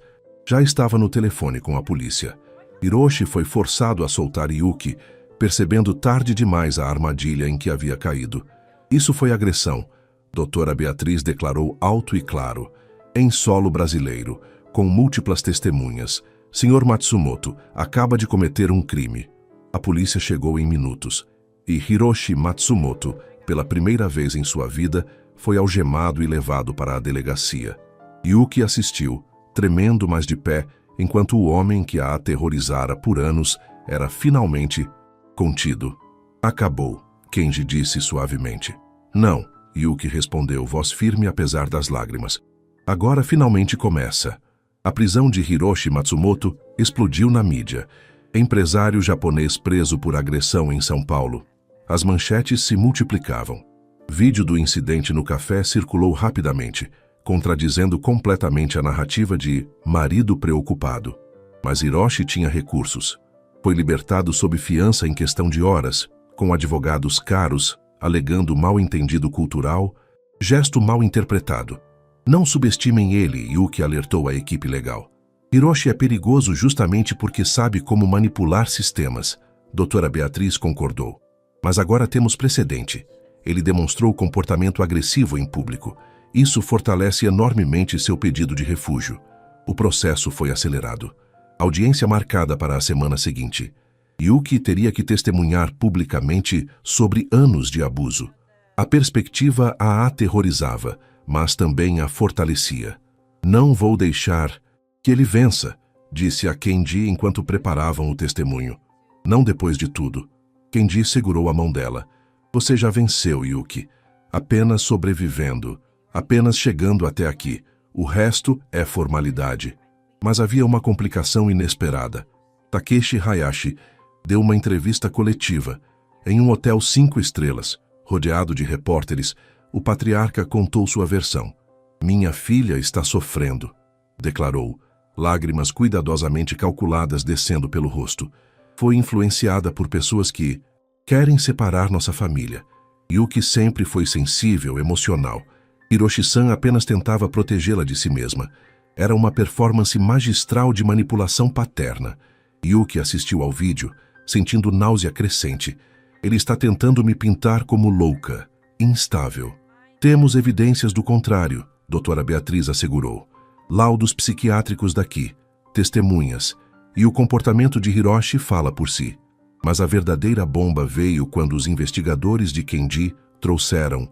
já estava no telefone com a polícia. Hiroshi foi forçado a soltar Yuki, percebendo tarde demais a armadilha em que havia caído. Isso foi agressão. Doutora Beatriz declarou alto e claro, em solo brasileiro, com múltiplas testemunhas. Sr. Matsumoto acaba de cometer um crime. A polícia chegou em minutos. E Hiroshi Matsumoto, pela primeira vez em sua vida, foi algemado e levado para a delegacia. Yuki assistiu, tremendo mas de pé, enquanto o homem que a aterrorizara por anos era finalmente contido. Acabou, Kenji disse suavemente. Não, Yuki respondeu, voz firme apesar das lágrimas. Agora finalmente começa. A prisão de Hiroshi Matsumoto explodiu na mídia. Empresário japonês preso por agressão em São Paulo. As manchetes se multiplicavam. Vídeo do incidente no café circulou rapidamente, contradizendo completamente a narrativa de marido preocupado. Mas Hiroshi tinha recursos. Foi libertado sob fiança em questão de horas, com advogados caros, alegando mal-entendido cultural, gesto mal interpretado. Não subestimem ele, Yuki alertou a equipe legal. Hiroshi é perigoso justamente porque sabe como manipular sistemas. Doutora Beatriz concordou. Mas agora temos precedente. Ele demonstrou comportamento agressivo em público. Isso fortalece enormemente seu pedido de refúgio. O processo foi acelerado. Audiência marcada para a semana seguinte. Yuki teria que testemunhar publicamente sobre anos de abuso. A perspectiva a aterrorizava, mas também a fortalecia. Não vou deixar que ele vença, disse a Kenji enquanto preparavam o testemunho. Não depois de tudo. Kenji segurou a mão dela. Você já venceu, Yuki. Apenas sobrevivendo. Apenas chegando até aqui. O resto é formalidade. Mas havia uma complicação inesperada. Takeshi Hayashi deu uma entrevista coletiva. Em um hotel 5 estrelas, rodeado de repórteres, o patriarca contou sua versão. Minha filha está sofrendo, declarou, lágrimas cuidadosamente calculadas descendo pelo rosto. Foi influenciada por pessoas que querem separar nossa família. Yuki sempre foi sensível, emocional. Hiroshi-san apenas tentava protegê-la de si mesma. Era uma performance magistral de manipulação paterna. Yuki assistiu ao vídeo, sentindo náusea crescente. Ele está tentando me pintar como louca, instável. Temos evidências do contrário, doutora Beatriz assegurou. Laudos psiquiátricos daqui, testemunhas, e o comportamento de Hiroshi fala por si. Mas a verdadeira bomba veio quando os investigadores de Kenji trouxeram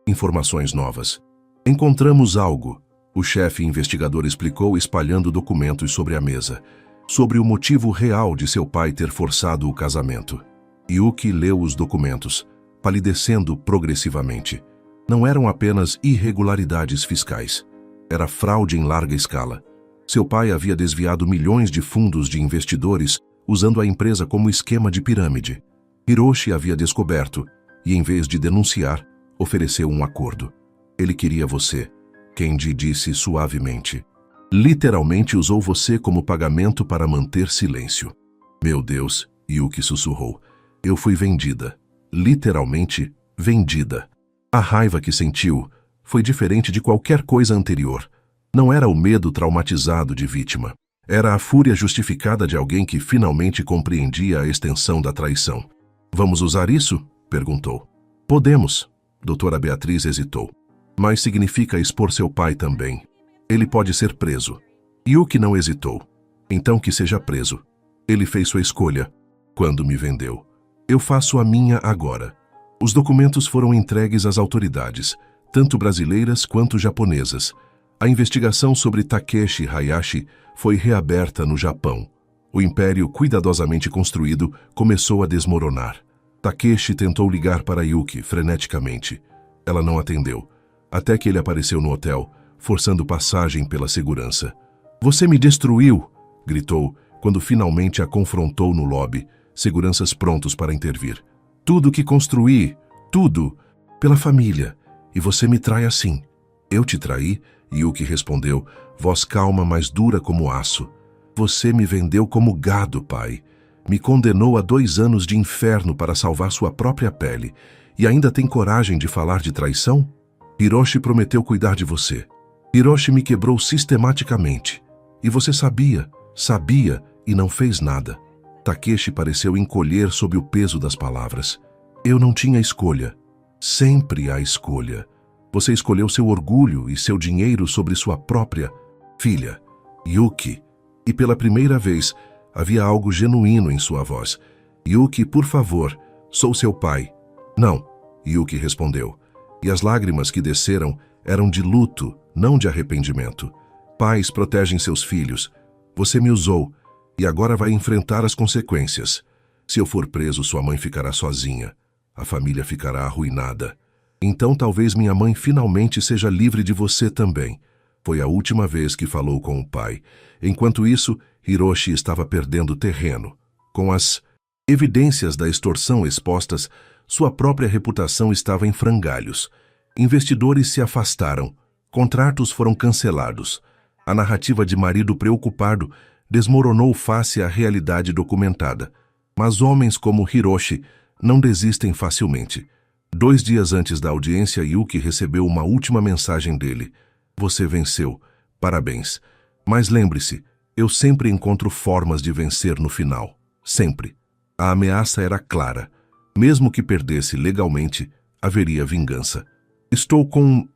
informações novas. Encontramos algo, o chefe investigador explicou, espalhando documentos sobre a mesa, sobre o motivo real de seu pai ter forçado o casamento. Yuki leu os documentos, palidecendo progressivamente. Não eram apenas irregularidades fiscais. Era fraude em larga escala. Seu pai havia desviado milhões de fundos de investidores usando a empresa como esquema de pirâmide. Hiroshi havia descoberto e, em vez de denunciar, ofereceu um acordo. Ele queria você, Kenji disse suavemente. Literalmente usou você como pagamento para manter silêncio. Meu Deus, Yuki sussurrou. Eu fui vendida. Literalmente vendida. A raiva que sentiu foi diferente de qualquer coisa anterior. Não era o medo traumatizado de vítima. Era a fúria justificada de alguém que finalmente compreendia a extensão da traição. Vamos usar isso? Perguntou. Podemos. Doutora Beatriz hesitou. Mas significa expor seu pai também. Ele pode ser preso. Yuki não hesitou. Então que seja preso. Ele fez sua escolha quando me vendeu. Eu faço a minha agora. Os documentos foram entregues às autoridades, tanto brasileiras quanto japonesas. A investigação sobre Takeshi Hayashi foi reaberta no Japão. O império cuidadosamente construído começou a desmoronar. Takeshi tentou ligar para Yuki freneticamente. Ela não atendeu, até que ele apareceu no hotel, forçando passagem pela segurança. Você me destruiu! Gritou, quando finalmente a confrontou no lobby, seguranças prontos para intervir. Tudo que construí, tudo, pela família, e você me trai assim. Eu te traí? Yuki respondeu, voz calma, mas dura como aço. Você me vendeu como gado, pai. Me condenou a 2 anos de inferno para salvar sua própria pele. E ainda tem coragem de falar de traição? Hiroshi prometeu cuidar de você. Hiroshi me quebrou sistematicamente. E você sabia e não fez nada. Takeshi pareceu encolher sob o peso das palavras. Eu não tinha escolha. Sempre há escolha. Você escolheu seu orgulho e seu dinheiro sobre sua própria filha, Yuki. E pela primeira vez, havia algo genuíno em sua voz. Yuki, por favor, sou seu pai. Não, Yuki respondeu. E as lágrimas que desceram eram de luto, não de arrependimento. Pais protegem seus filhos. Você me usou e agora vai enfrentar as consequências. Se eu for preso, sua mãe ficará sozinha. A família ficará arruinada. Então talvez minha mãe finalmente seja livre de você também. Foi a última vez que falou com o pai. Enquanto isso, Hiroshi estava perdendo terreno. Com as evidências da extorsão expostas, sua própria reputação estava em frangalhos. Investidores se afastaram. Contratos foram cancelados. A narrativa de marido preocupado desmoronou face à realidade documentada. Mas homens como Hiroshi não desistem facilmente. 2 dias antes da audiência, Yuki recebeu uma última mensagem dele. Você venceu. Parabéns. Mas lembre-se, eu sempre encontro formas de vencer no final. Sempre. A ameaça era clara. Mesmo que perdesse legalmente, haveria vingança. Estou com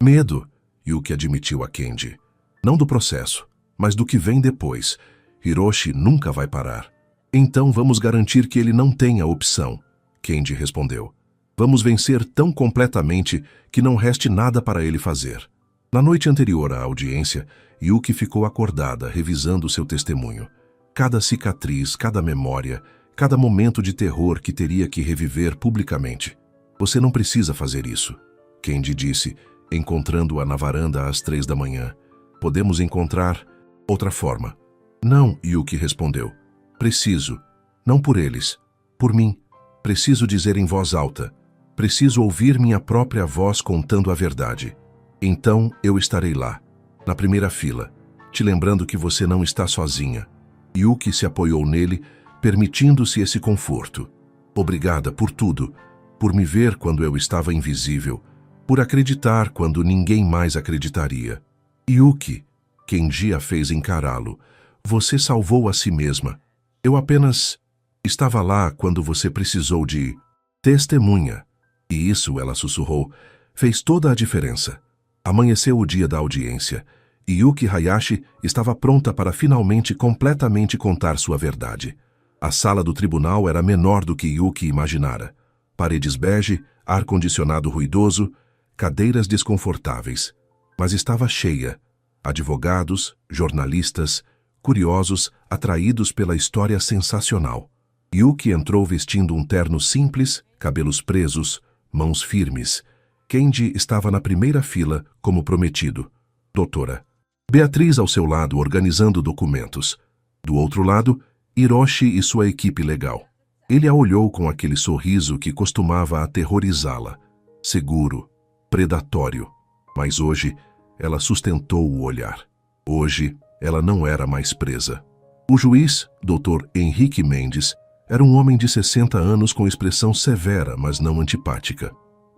medo, Yuki admitiu a Kenji. Não do processo, mas do que vem depois. Hiroshi nunca vai parar. Então vamos garantir que ele não tenha opção, Kenji respondeu. Vamos vencer tão completamente que não reste nada para ele fazer. Na noite anterior à audiência, Yuki ficou acordada, revisando seu testemunho. Cada cicatriz, cada memória, cada momento de terror que teria que reviver publicamente. Você não precisa fazer isso, Kenji disse, encontrando-a na varanda às 3 da manhã. Podemos encontrar outra forma. Não, Yuki respondeu. Preciso. Não por eles. Por mim. Preciso dizer em voz alta. Preciso ouvir minha própria voz contando a verdade. Então eu estarei lá, na primeira fila, te lembrando que você não está sozinha. Yuki se apoiou nele, permitindo-se esse conforto. Obrigada por tudo, por me ver quando eu estava invisível, por acreditar quando ninguém mais acreditaria. Yuki, Kenji a fez encará-lo. Você salvou a si mesma. Eu apenas estava lá quando você precisou de testemunha. E isso, ela sussurrou, fez toda a diferença. Amanheceu o dia da audiência, e Yuki Hayashi estava pronta para finalmente completamente contar sua verdade. A sala do tribunal era menor do que Yuki imaginara. Paredes bege, ar-condicionado ruidoso, cadeiras desconfortáveis. Mas estava cheia. Advogados, jornalistas, curiosos, atraídos pela história sensacional. Yuki entrou vestindo um terno simples, cabelos presos, mãos firmes. Kendi estava na primeira fila, como prometido. Doutora. Beatriz ao seu lado, organizando documentos. Do outro lado, Hiroshi e sua equipe legal. Ele a olhou com aquele sorriso que costumava aterrorizá-la. Seguro, predatório. Mas hoje, ela sustentou o olhar. Hoje, ela não era mais presa. O juiz, Dr. Henrique Mendes, era um homem de 60 anos com expressão severa, mas não antipática.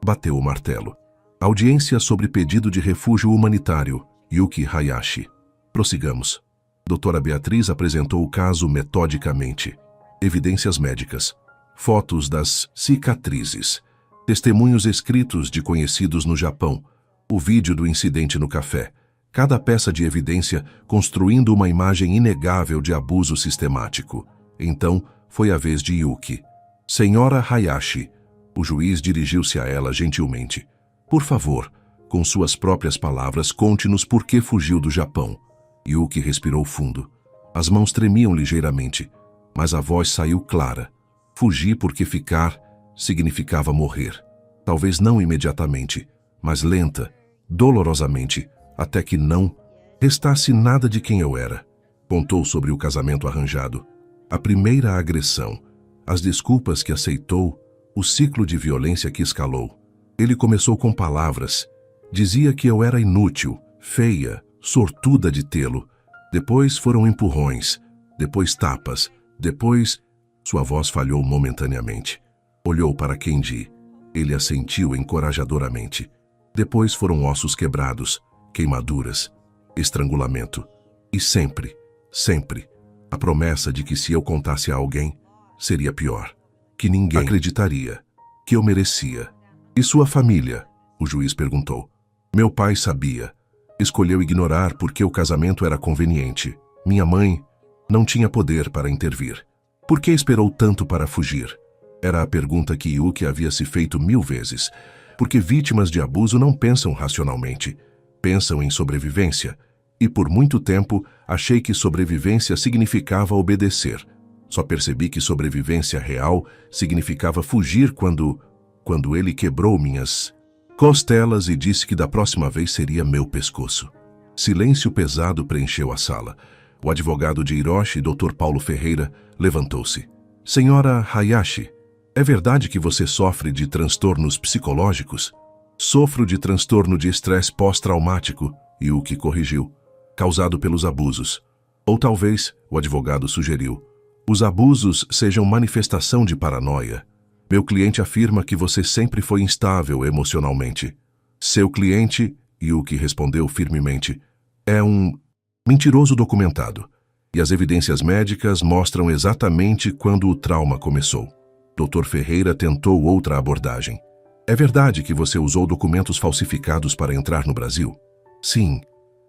Bateu o martelo. Audiência sobre pedido de refúgio humanitário, Yuki Hayashi. Prossigamos. Doutora Beatriz apresentou o caso metodicamente. Evidências médicas. Fotos das cicatrizes. Testemunhos escritos de conhecidos no Japão. O vídeo do incidente no café. Cada peça de evidência construindo uma imagem inegável de abuso sistemático. Então, foi a vez de Yuki. Senhora Hayashi. O juiz dirigiu-se a ela gentilmente. Por favor, com suas próprias palavras, conte-nos por que fugiu do Japão. Yuki respirou fundo. As mãos tremiam ligeiramente, mas a voz saiu clara. Fugi porque ficar significava morrer. Talvez não imediatamente, mas lenta, dolorosamente, até que não restasse nada de quem eu era. Contou sobre o casamento arranjado, a primeira agressão, as desculpas que aceitou, o ciclo de violência que escalou. Ele começou com palavras. Dizia que eu era inútil, feia, sortuda de tê-lo. Depois foram empurrões, depois tapas, depois... Sua voz falhou momentaneamente. Olhou para Kendi. Ele assentiu encorajadoramente. Depois foram ossos quebrados, queimaduras, estrangulamento. E sempre, sempre, a promessa de que se eu contasse a alguém, seria pior. Que ninguém acreditaria, que eu merecia. E sua família? O juiz perguntou. Meu pai sabia. Escolheu ignorar porque o casamento era conveniente. Minha mãe não tinha poder para intervir. Por que esperou tanto para fugir? Era a pergunta que Yuki havia se feito 1000 vezes. Porque vítimas de abuso não pensam racionalmente. Pensam em sobrevivência. E por muito tempo achei que sobrevivência significava obedecer. Só percebi que sobrevivência real significava fugir quando ele quebrou minhas costelas e disse que da próxima vez seria meu pescoço. Silêncio pesado preencheu a sala. O advogado de Hiroshi, Dr. Paulo Ferreira, levantou-se. Senhora Hayashi, é verdade que você sofre de transtornos psicológicos? Sofro de transtorno de estresse pós-traumático, Yuki corrigiu, causado pelos abusos. Ou talvez, o advogado sugeriu, os abusos sejam manifestação de paranoia. Meu cliente afirma que você sempre foi instável emocionalmente. Seu cliente, Yuki respondeu firmemente, é um mentiroso documentado. E as evidências médicas mostram exatamente quando o trauma começou. Dr. Ferreira tentou outra abordagem. É verdade que você usou documentos falsificados para entrar no Brasil? Sim.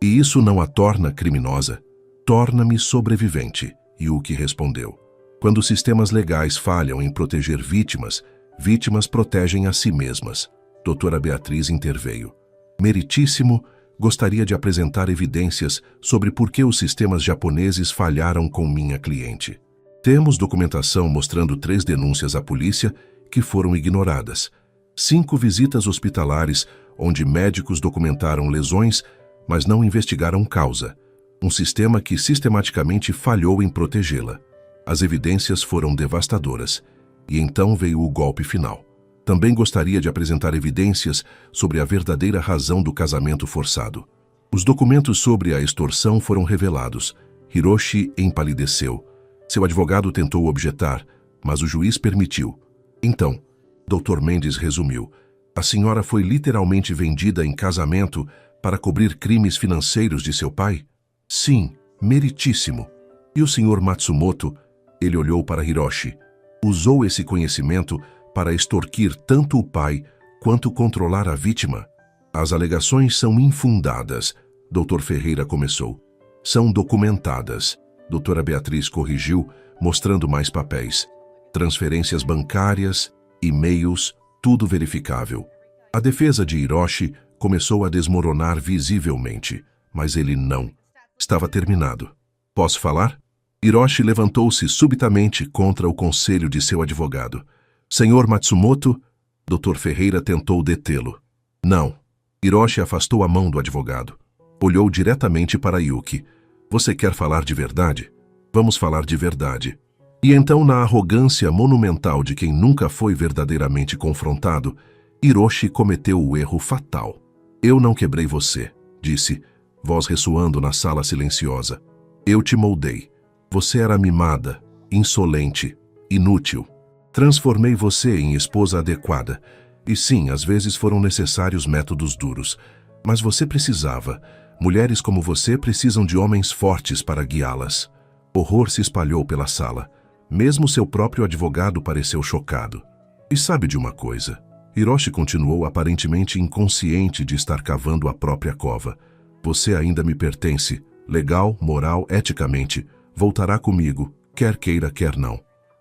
E isso não a torna criminosa? Torna-me sobrevivente, Yuki respondeu. Quando sistemas legais falham em proteger vítimas, vítimas protegem a si mesmas. Doutora Beatriz interveio. Meritíssimo, gostaria de apresentar evidências sobre por que os sistemas japoneses falharam com minha cliente. Temos documentação mostrando 3 denúncias à polícia que foram ignoradas. 5 visitas hospitalares onde médicos documentaram lesões, mas não investigaram causa. Um sistema que sistematicamente falhou em protegê-la. As evidências foram devastadoras. E então veio o golpe final. Também gostaria de apresentar evidências sobre a verdadeira razão do casamento forçado. Os documentos sobre a extorsão foram revelados. Hiroshi empalideceu. Seu advogado tentou objetar, mas o juiz permitiu. Então, Dr. Mendes resumiu. A senhora foi literalmente vendida em casamento para cobrir crimes financeiros de seu pai? Sim, meritíssimo. E o Sr. Matsumoto, ele olhou para Hiroshi, usou esse conhecimento para extorquir tanto o pai quanto controlar a vítima? As alegações são infundadas, Dr. Ferreira começou. São documentadas, Doutora Beatriz corrigiu, mostrando mais papéis, transferências bancárias, e-mails, tudo verificável. A defesa de Hiroshi começou a desmoronar visivelmente, mas ele não. Estava terminado. Posso falar? Hiroshi levantou-se subitamente contra o conselho de seu advogado. Senhor Matsumoto, Dr. Ferreira tentou detê-lo. Não. Hiroshi afastou a mão do advogado. Olhou diretamente para Yuki. Você quer falar de verdade? Vamos falar de verdade. E então, na arrogância monumental de quem nunca foi verdadeiramente confrontado, Hiroshi cometeu o erro fatal. Eu não quebrei você, disse, voz ressoando na sala silenciosa. Eu te moldei. Você era mimada, insolente, inútil. Transformei você em esposa adequada. E sim, às vezes foram necessários métodos duros. Mas você precisava. Mulheres como você precisam de homens fortes para guiá-las. Horror se espalhou pela sala. Mesmo seu próprio advogado pareceu chocado. E sabe de uma coisa? Hiroshi continuou aparentemente inconsciente de estar cavando a própria cova. Você ainda me pertence. Legal, moral, eticamente. Voltará comigo, quer queira, quer não.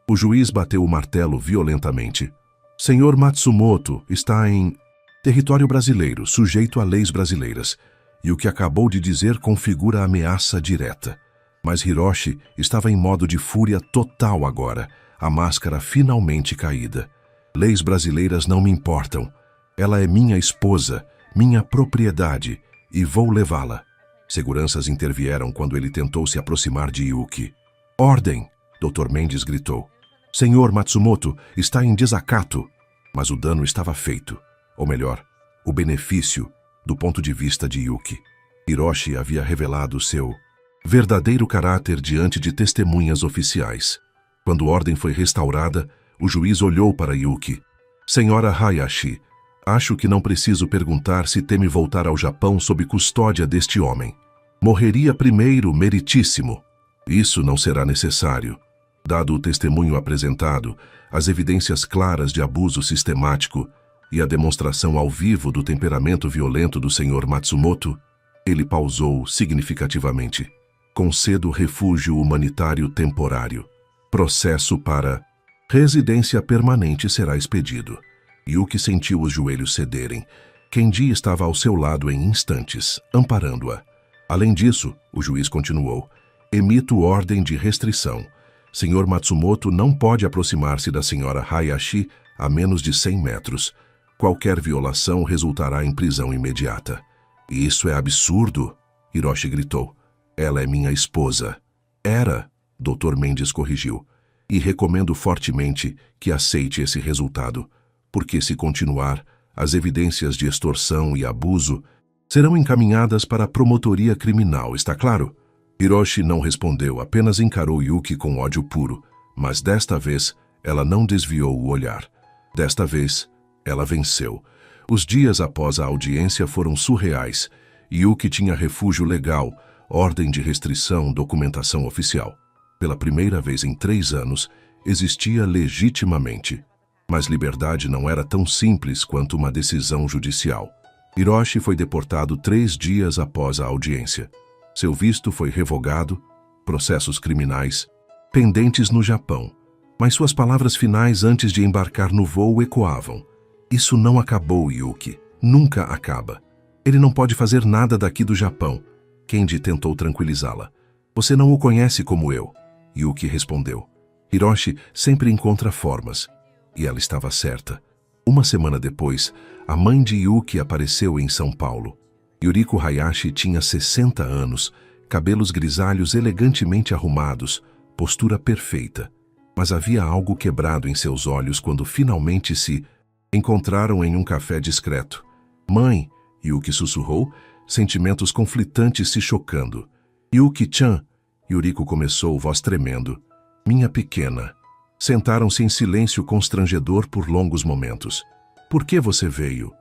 O juiz bateu o martelo violentamente. Senhor Matsumoto está em território brasileiro, sujeito a leis brasileiras. E o que acabou de dizer configura ameaça direta. Mas Hiroshi estava em modo de fúria total agora, a máscara finalmente caída. Leis brasileiras não me importam. Ela é minha esposa, minha propriedade, e vou levá-la. Seguranças intervieram quando ele tentou se aproximar de Yuki. Ordem! Dr. Mendes gritou. Senhor Matsumoto está em desacato. Mas o dano estava feito. Ou melhor, o benefício, do ponto de vista de Yuki. Hiroshi havia revelado seu verdadeiro caráter diante de testemunhas oficiais. Quando a ordem foi restaurada, o juiz olhou para Yuki. Senhora Hayashi, acho que não preciso perguntar se teme voltar ao Japão sob custódia deste homem. Morreria primeiro, meritíssimo. Isso não será necessário. Dado o testemunho apresentado, as evidências claras de abuso sistemático e a demonstração ao vivo do temperamento violento do Sr. Matsumoto, ele pausou significativamente. Concedo refúgio humanitário temporário. Processo para residência permanente será expedido. Yuki sentiu os joelhos cederem. Kenji estava ao seu lado em instantes, amparando-a. Além disso, o juiz continuou, emito ordem de restrição. Sr. Matsumoto não pode aproximar-se da Sra. Hayashi a menos de 100 metros. Qualquer violação resultará em prisão imediata. Isso é absurdo, Hiroshi gritou. Ela é minha esposa. Era, Dr. Mendes corrigiu. E recomendo fortemente que aceite esse resultado, porque se continuar, as evidências de extorsão e abuso serão encaminhadas para a promotoria criminal, está claro? Hiroshi não respondeu, apenas encarou Yuki com ódio puro, mas desta vez ela não desviou o olhar. Desta vez, ela venceu. Os dias após a audiência foram surreais. Yuki tinha refúgio legal, ordem de restrição, documentação oficial. Pela primeira vez em 3 anos, existia legitimamente. Mas liberdade não era tão simples quanto uma decisão judicial. Hiroshi foi deportado 3 dias após a audiência. Seu visto foi revogado, processos criminais, pendentes no Japão. Mas suas palavras finais antes de embarcar no voo ecoavam. Isso não acabou, Yuki. Nunca acaba. Ele não pode fazer nada daqui do Japão. Kenji tentou tranquilizá-la. Você não o conhece como eu. Yuki respondeu. Hiroshi sempre encontra formas. E ela estava certa. Uma semana depois, a mãe de Yuki apareceu em São Paulo. Yuriko Hayashi tinha 60 anos, cabelos grisalhos elegantemente arrumados, postura perfeita. Mas havia algo quebrado em seus olhos quando finalmente se encontraram em um café discreto. Mãe, Yuki sussurrou, sentimentos conflitantes se chocando. Yuki-chan, Yuriko começou, voz tremendo. Minha pequena. Sentaram-se em silêncio constrangedor por longos momentos. Por que você veio?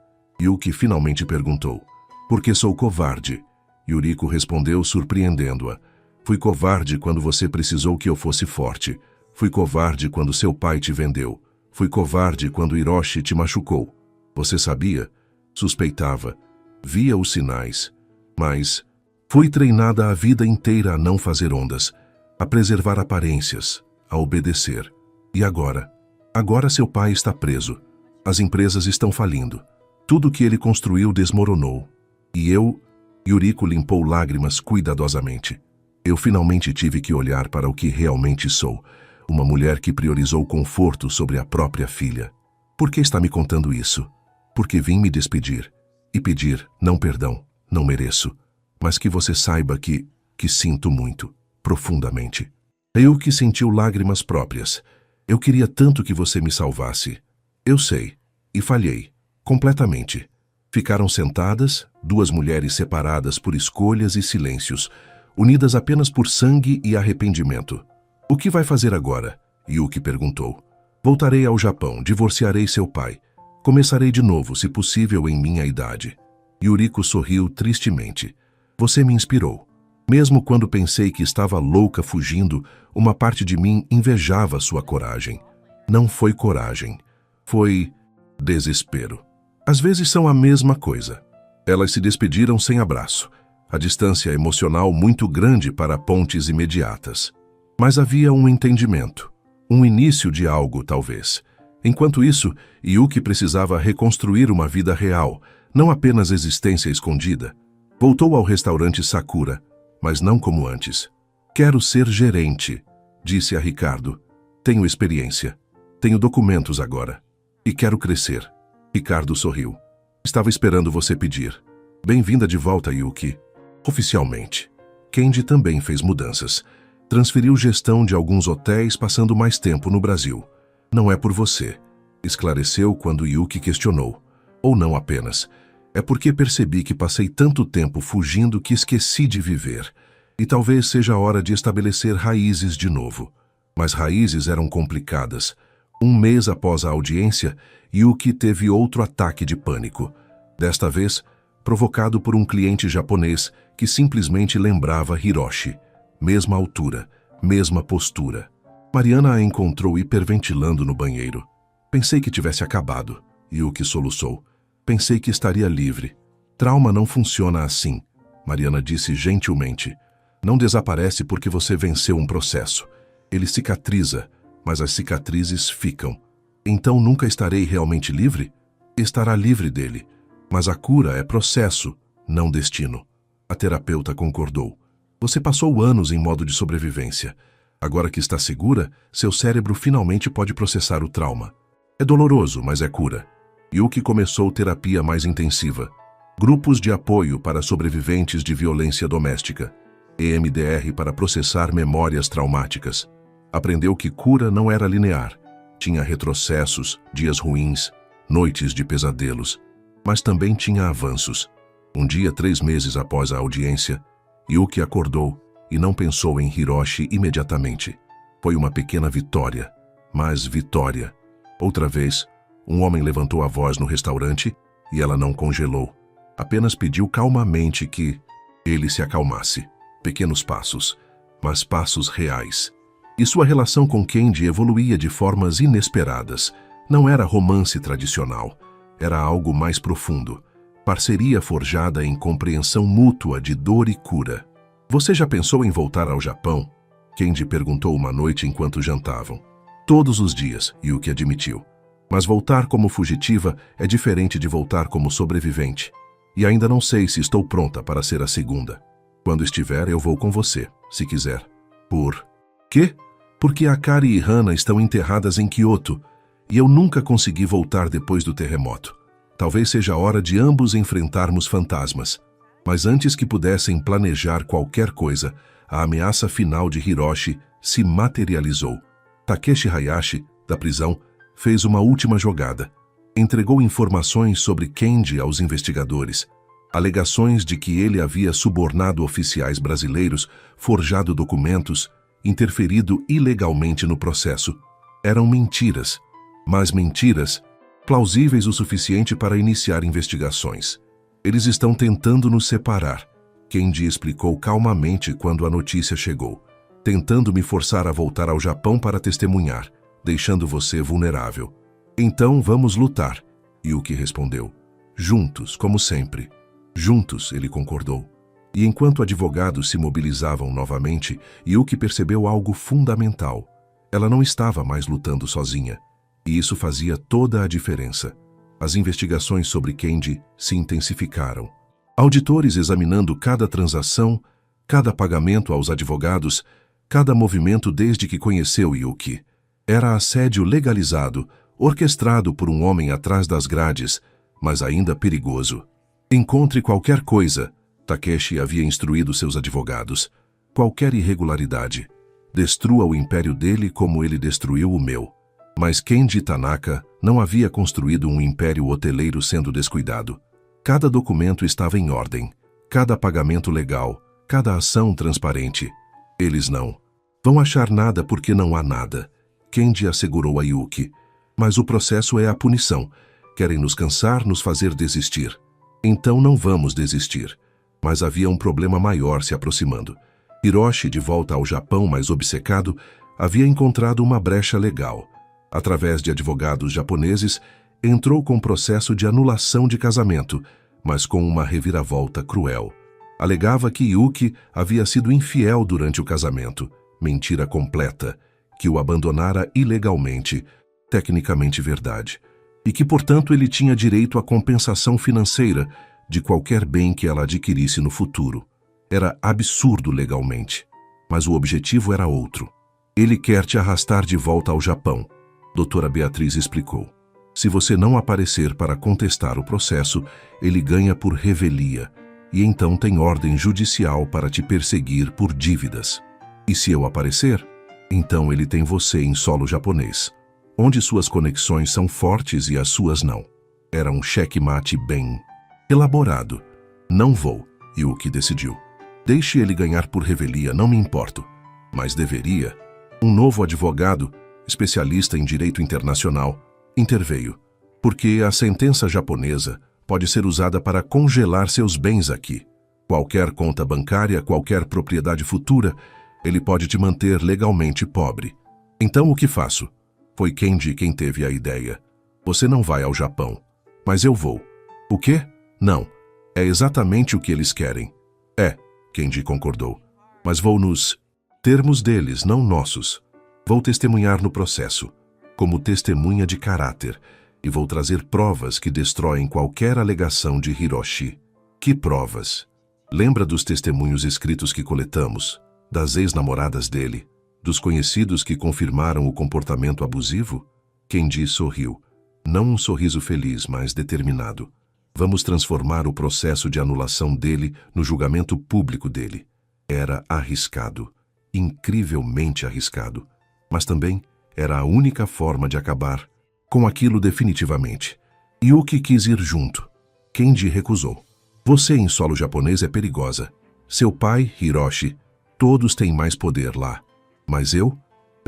Yuki finalmente perguntou. Porque sou covarde. Yuriko respondeu, surpreendendo-a. Fui covarde quando você precisou que eu fosse forte. Fui covarde quando seu pai te vendeu. Fui covarde quando Hiroshi te machucou. Você sabia? Suspeitava. Via os sinais. Mas fui treinada a vida inteira a não fazer ondas, a preservar aparências, a obedecer. E agora? Agora seu pai está preso. As empresas estão falindo. Tudo o que ele construiu desmoronou. E eu... Yuriko limpou lágrimas cuidadosamente. Eu finalmente tive que olhar para o que realmente sou. Uma mulher que priorizou o conforto sobre a própria filha. Por que está me contando isso? Porque vim me despedir. E pedir, não perdão, não mereço. Mas que você saiba que sinto muito, profundamente. Eu que sentiu lágrimas próprias. Eu queria tanto que você me salvasse. Eu sei. E falhei. Completamente. Ficaram sentadas, duas mulheres separadas por escolhas e silêncios, unidas apenas por sangue e arrependimento. O que vai fazer agora? Yuki perguntou. Voltarei ao Japão, divorciarei seu pai. Começarei de novo, se possível, em minha idade. Yuriko sorriu tristemente. Você me inspirou. Mesmo quando pensei que estava louca fugindo, uma parte de mim invejava sua coragem. Não foi coragem. Foi desespero. Às vezes são a mesma coisa. Elas se despediram sem abraço. A distância emocional muito grande para pontes imediatas. Mas havia um entendimento. Um início de algo, talvez. Enquanto isso, Yuki precisava reconstruir uma vida real, não apenas existência escondida. Voltou ao restaurante Sakura, mas não como antes. Quero ser gerente, disse a Ricardo. Tenho experiência. Tenho documentos agora. E quero crescer. Ricardo sorriu. Estava esperando você pedir. Bem-vinda de volta, Yuki. Oficialmente. Kendi também fez mudanças. Transferiu gestão de alguns hotéis, passando mais tempo no Brasil. Não é por você, esclareceu quando Yuki questionou. Ou não apenas. É porque percebi que passei tanto tempo fugindo que esqueci de viver. E talvez seja a hora de estabelecer raízes de novo. Mas raízes eram complicadas. Um mês após a audiência, Yuki teve outro ataque de pânico. Desta vez, provocado por um cliente japonês que simplesmente lembrava Hiroshi. Mesma altura, mesma postura. Mariana a encontrou hiperventilando no banheiro. Pensei que tivesse acabado. Yuki soluçou. Pensei que estaria livre. Trauma não funciona assim, Mariana disse gentilmente. Não desaparece porque você venceu um processo. Ele cicatriza, mas as cicatrizes ficam. Então nunca estarei realmente livre? Estará livre dele. Mas a cura é processo, não destino. A terapeuta concordou. Você passou anos em modo de sobrevivência. Agora que está segura, seu cérebro finalmente pode processar o trauma. É doloroso, mas é cura. Yuki começou terapia mais intensiva. Grupos de apoio para sobreviventes de violência doméstica. EMDR para processar memórias traumáticas. Aprendeu que cura não era linear. Tinha retrocessos, dias ruins, noites de pesadelos. Mas também tinha avanços. Um dia, 3 meses após a audiência, Yuki acordou e não pensou em Hiroshi imediatamente. Foi uma pequena vitória, mas vitória. Outra vez, um homem levantou a voz no restaurante e ela não congelou. Apenas pediu calmamente que ele se acalmasse. Pequenos passos, mas passos reais. E sua relação com Kendi evoluía de formas inesperadas. Não era romance tradicional. Era algo mais profundo. Parceria forjada em compreensão mútua de dor e cura. Você já pensou em voltar ao Japão? Kendi perguntou uma noite enquanto jantavam. Todos os dias, Yuki admitiu. Mas voltar como fugitiva é diferente de voltar como sobrevivente. E ainda não sei se estou pronta para ser a segunda. Quando estiver, eu vou com você, se quiser. Por quê? Porque Akari e Hana estão enterradas em Kyoto, e eu nunca consegui voltar depois do terremoto. Talvez seja a hora de ambos enfrentarmos fantasmas. Mas antes que pudessem planejar qualquer coisa, a ameaça final de Hiroshi se materializou. Takeshi Hayashi, da prisão, fez uma última jogada. Entregou informações sobre Kendi aos investigadores. Alegações de que ele havia subornado oficiais brasileiros, forjado documentos, interferido ilegalmente no processo. Eram mentiras, mas mentiras plausíveis o suficiente para iniciar investigações. Eles estão tentando nos separar, Kendi explicou calmamente quando a notícia chegou. Tentando me forçar a voltar ao Japão para testemunhar, deixando você vulnerável. Então vamos lutar, Yuki respondeu. Juntos, como sempre. Juntos, ele concordou. E enquanto advogados se mobilizavam novamente, Yuki percebeu algo fundamental. Ela não estava mais lutando sozinha, e isso fazia toda a diferença. As investigações sobre Kendi se intensificaram. Auditores examinando cada transação, cada pagamento aos advogados, cada movimento desde que conheceu Yuki. Era assédio legalizado, orquestrado por um homem atrás das grades, mas ainda perigoso. Encontre qualquer coisa, Takeshi havia instruído seus advogados. Qualquer irregularidade. Destrua o império dele como ele destruiu o meu. Mas Kendi Tanaka não havia construído um império hoteleiro sendo descuidado. Cada documento estava em ordem, cada pagamento legal, cada ação transparente. Eles não vão achar nada porque não há nada, Kendi assegurou a Yuki. Mas o processo é a punição. Querem nos cansar, nos fazer desistir. Então não vamos desistir. Mas havia um problema maior se aproximando. Hiroshi, de volta ao Japão mais obcecado, havia encontrado uma brecha legal. Através de advogados japoneses, entrou com processo de anulação de casamento, mas com uma reviravolta cruel. Alegava que Yuki havia sido infiel durante o casamento, mentira completa, que o abandonara ilegalmente, tecnicamente verdade, e que, portanto, ele tinha direito à compensação financeira de qualquer bem que ela adquirisse no futuro. Era absurdo legalmente, mas o objetivo era outro. Ele quer te arrastar de volta ao Japão, Doutora Beatriz explicou. Se você não aparecer para contestar o processo, ele ganha por revelia, e então tem ordem judicial para te perseguir por dívidas. E se eu aparecer, então ele tem você em solo japonês, onde suas conexões são fortes e as suas não. Era um checkmate bem elaborado. Não vou, Yuki decidiu. Deixe ele ganhar por revelia, não me importo. Mas deveria. Um novo advogado, especialista em direito internacional, interveio, porque a sentença japonesa pode ser usada para congelar seus bens aqui. Qualquer conta bancária, qualquer propriedade futura, ele pode te manter legalmente pobre. Então o que faço? Foi Kendi quem teve a ideia. Você não vai ao Japão, mas eu vou. O quê? Não. É exatamente o que eles querem. Kendi concordou. Mas vou nos termos deles, não nossos. Vou testemunhar no processo, como testemunha de caráter, e vou trazer provas que destroem qualquer alegação de Hiroshi. Que provas? Lembra dos testemunhos escritos que coletamos, das ex-namoradas dele, dos conhecidos que confirmaram o comportamento abusivo? Kendi sorriu. Não um sorriso feliz, mas determinado. Vamos transformar o processo de anulação dele no julgamento público dele. Era arriscado, incrivelmente arriscado, mas também era a única forma de acabar com aquilo definitivamente. Yuki quis ir junto. Kendi recusou. Você em solo japonês é perigosa. Seu pai, Hiroshi, todos têm mais poder lá. Mas eu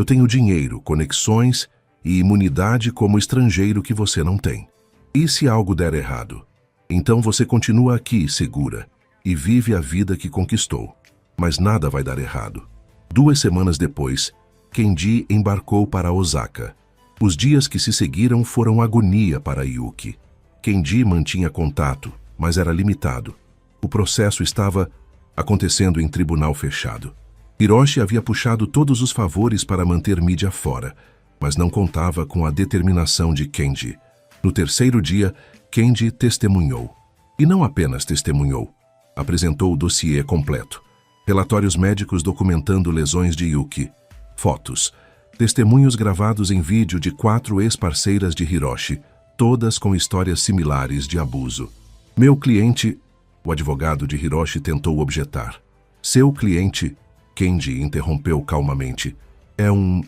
tenho dinheiro, conexões e imunidade como estrangeiro que você não tem. E se algo der errado? Então você continua aqui, segura, e vive a vida que conquistou. Mas nada vai dar errado. 2 semanas depois, Kendi embarcou para Osaka. Os dias que se seguiram foram agonia para Yuki. Kendi mantinha contato, mas era limitado. O processo estava acontecendo em tribunal fechado. Hiroshi havia puxado todos os favores para manter mídia fora, mas não contava com a determinação de Kendi. No 3º dia, Kendi testemunhou. E não apenas testemunhou. Apresentou o dossiê completo. Relatórios médicos documentando lesões de Yuki. Fotos. Testemunhos gravados em vídeo de 4 ex-parceiras de Hiroshi, todas com histórias similares de abuso. Meu cliente... O advogado de Hiroshi tentou objetar. Seu cliente... Kendi interrompeu calmamente. É um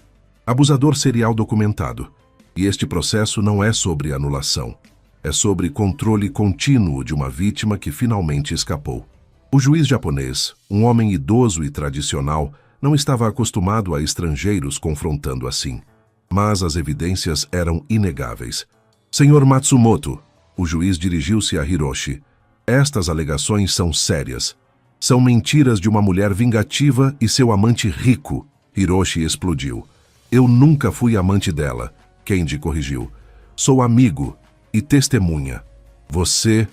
abusador serial documentado. E este processo não é sobre anulação. É sobre controle contínuo de uma vítima que finalmente escapou. O juiz japonês, um homem idoso e tradicional, não estava acostumado a estrangeiros confrontando assim. Mas as evidências eram inegáveis. Senhor Matsumoto, o juiz dirigiu-se a Hiroshi. Estas alegações são sérias. São mentiras de uma mulher vingativa e seu amante rico. Hiroshi explodiu. Eu nunca fui amante dela, Kendi corrigiu. Sou amigo e testemunha. Você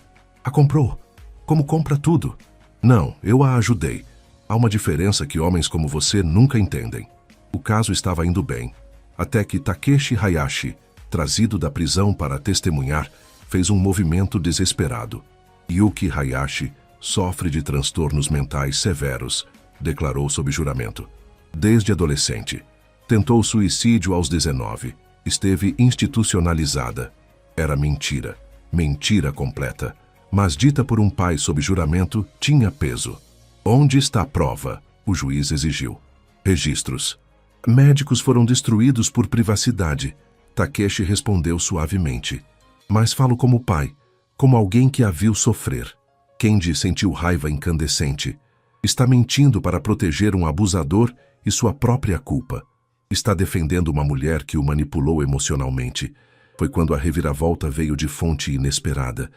a comprou, como compra tudo. Não, eu a ajudei. Há uma diferença que homens como você nunca entendem. O caso estava indo bem, até que Takeshi Hayashi, trazido da prisão para testemunhar, fez um movimento desesperado. Yuki Hayashi sofre de transtornos mentais severos, declarou sob juramento. Desde adolescente. Tentou suicídio aos 19. Esteve institucionalizada. Era mentira. Mentira completa. Mas dita por um pai sob juramento, tinha peso. Onde está a prova? O juiz exigiu. Registros. Médicos foram destruídos por privacidade. Takeshi respondeu suavemente. Mas falo como pai, como alguém que a viu sofrer. Kenji sentiu raiva incandescente. Está mentindo para proteger um abusador e sua própria culpa. Está defendendo uma mulher que o manipulou emocionalmente. Foi quando a reviravolta veio de fonte inesperada.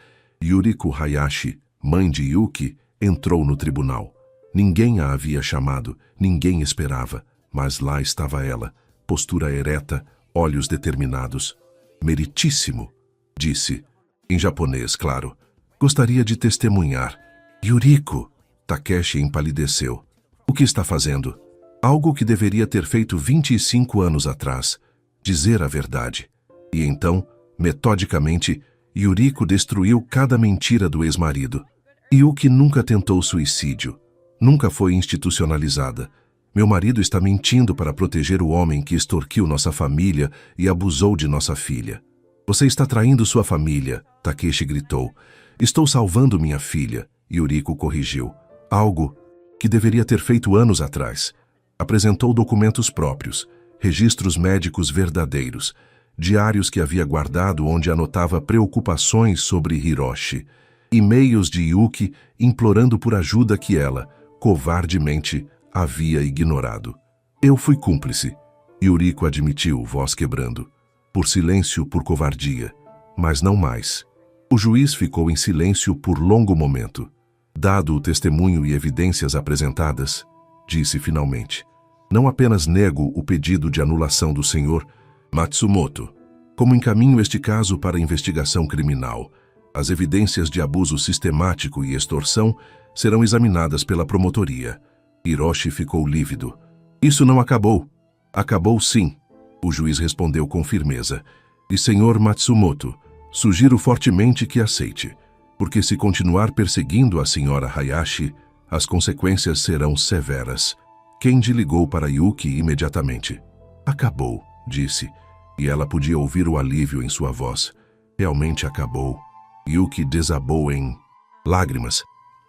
Yuriko Hayashi, mãe de Yuki, entrou no tribunal. Ninguém a havia chamado, ninguém esperava, mas lá estava ela, postura ereta, olhos determinados. Meritíssimo, disse, em japonês, claro. Gostaria de testemunhar. Yuriko, Takeshi empalideceu. O que está fazendo? Algo que deveria ter feito 25 anos atrás. Dizer a verdade. E então, metodicamente, Yuriko destruiu cada mentira do ex-marido. Yuki nunca tentou suicídio. Nunca foi institucionalizada. Meu marido está mentindo para proteger o homem que extorquiu nossa família e abusou de nossa filha. Você está traindo sua família, Takeshi gritou. Estou salvando minha filha, Yuriko corrigiu. Algo que deveria ter feito anos atrás. Apresentou documentos próprios, registros médicos verdadeiros, diários que havia guardado onde anotava preocupações sobre Hiroshi, e-mails de Yuki implorando por ajuda que ela, covardemente, havia ignorado. Eu fui cúmplice, Yuriko admitiu, voz quebrando. Por silêncio, por covardia, mas não mais. O juiz ficou em silêncio por longo momento. Dado o testemunho e evidências apresentadas, disse finalmente, não apenas nego o pedido de anulação do senhor Matsumoto, como encaminho este caso para investigação criminal. As evidências de abuso sistemático e extorsão serão examinadas pela promotoria. Hiroshi ficou lívido. Isso não acabou. Acabou sim, o juiz respondeu com firmeza. E senhor Matsumoto, sugiro fortemente que aceite, porque se continuar perseguindo a senhora Hayashi, as consequências serão severas. Kenji ligou para Yuki imediatamente. Acabou, disse, e ela podia ouvir o alívio em sua voz. Realmente acabou. Yuki desabou em lágrimas,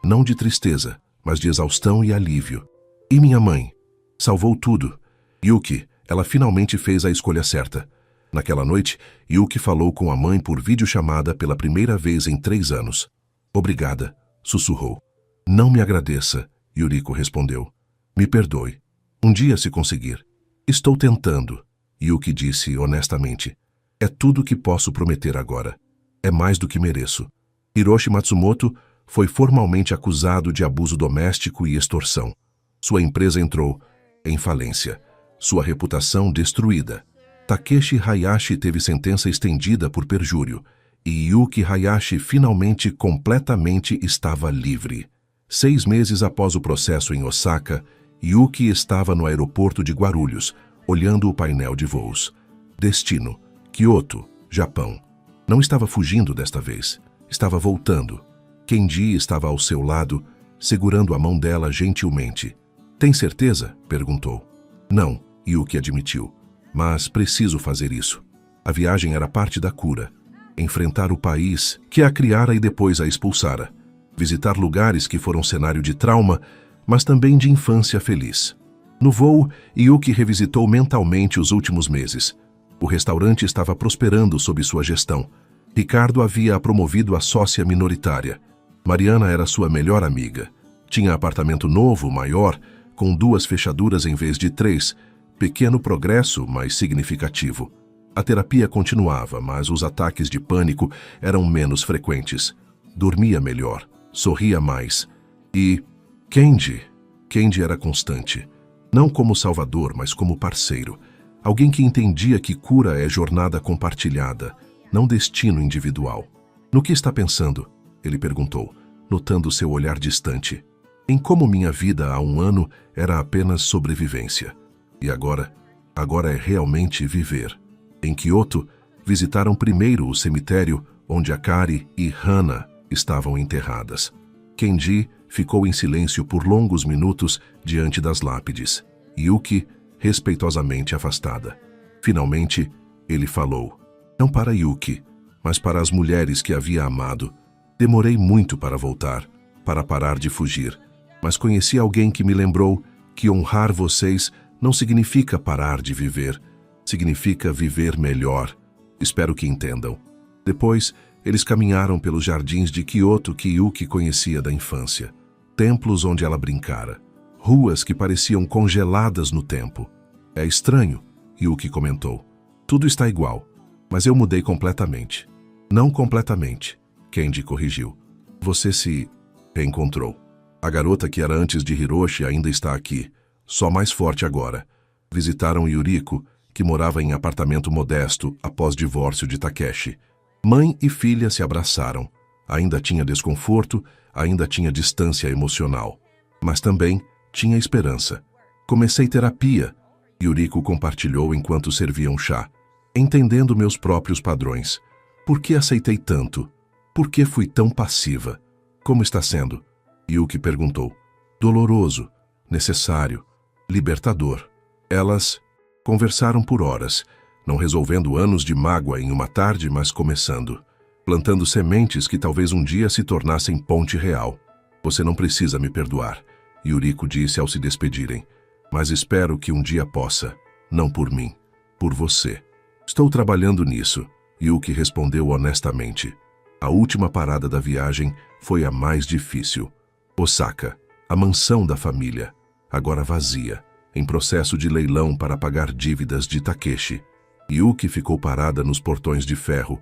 não de tristeza, mas de exaustão e alívio. E minha mãe? Salvou tudo. Yuki, ela finalmente fez a escolha certa. Naquela noite, Yuki falou com a mãe por videochamada pela primeira vez em 3 anos. Obrigada, sussurrou. Não me agradeça, Yuriko respondeu. Me perdoe. Um dia se conseguir. Estou tentando, Yuki disse honestamente. É tudo que posso prometer agora. É mais do que mereço. Hiroshi Matsumoto foi formalmente acusado de abuso doméstico e extorsão. Sua empresa entrou em falência. Sua reputação destruída. Takeshi Hayashi teve sentença estendida por perjúrio e Yuki Hayashi finalmente completamente estava livre. 6 meses após o processo em Osaka, Yuki estava no aeroporto de Guarulhos, olhando o painel de voos. Destino: Kyoto, Japão. Não estava fugindo desta vez. Estava voltando. Kenji estava ao seu lado, segurando a mão dela gentilmente. Tem certeza? Perguntou. Não, Yuki admitiu. Mas preciso fazer isso. A viagem era parte da cura. Enfrentar o país que a criara e depois a expulsara. Visitar lugares que foram cenário de trauma, mas também de infância feliz. No voo, Yuki revisitou mentalmente os últimos meses. O restaurante estava prosperando sob sua gestão. Ricardo havia promovido a sócia minoritária. Mariana era sua melhor amiga. Tinha apartamento novo, maior, com 2 fechaduras em vez de 3. Pequeno progresso, mas significativo. A terapia continuava, mas os ataques de pânico eram menos frequentes. Dormia melhor, sorria mais. E Kenji era constante. Não como salvador, mas como parceiro. Alguém que entendia que cura é jornada compartilhada, não destino individual. No que está pensando? Ele perguntou, notando seu olhar distante. Em como minha vida há 1 ano era apenas sobrevivência. E agora? Agora é realmente viver. Em Kyoto, visitaram primeiro o cemitério onde Akari e Hana estavam enterradas. Kenji ficou em silêncio por longos minutos diante das lápides. Yuki, respeitosamente afastada. Finalmente, ele falou. Não para Yuki, mas para as mulheres que havia amado. Demorei muito para voltar, para parar de fugir. Mas conheci alguém que me lembrou que honrar vocês não significa parar de viver. Significa viver melhor. Espero que entendam. Depois, eles caminharam pelos jardins de Kyoto que Yuki conhecia da infância. Templos onde ela brincara. Ruas que pareciam congeladas no tempo. É estranho, Yuki comentou. Tudo está igual, mas eu mudei completamente. Não completamente, Kenji corrigiu. Você se reencontrou. A garota que era antes de Hiroshi ainda está aqui, só mais forte agora. Visitaram Yuriko, que morava em apartamento modesto após divórcio de Takeshi. Mãe e filha se abraçaram. Ainda tinha desconforto, ainda tinha distância emocional. Mas também tinha esperança. Comecei terapia, Yuriko compartilhou enquanto serviam chá. Entendendo meus próprios padrões. Por que aceitei tanto? Por que fui tão passiva? Como está sendo? Yuki perguntou. Doloroso, necessário, libertador. Elas conversaram por horas, não resolvendo anos de mágoa em uma tarde, mas começando. Plantando sementes que talvez um dia se tornassem ponte real. Você não precisa me perdoar, Yuriko disse ao se despedirem. Mas espero que um dia possa. Não por mim, por você. Estou trabalhando nisso, Yuki respondeu honestamente. A última parada da viagem foi a mais difícil. Osaka, a mansão da família, agora vazia, em processo de leilão para pagar dívidas de Takeshi. Yuki ficou parada nos portões de ferro,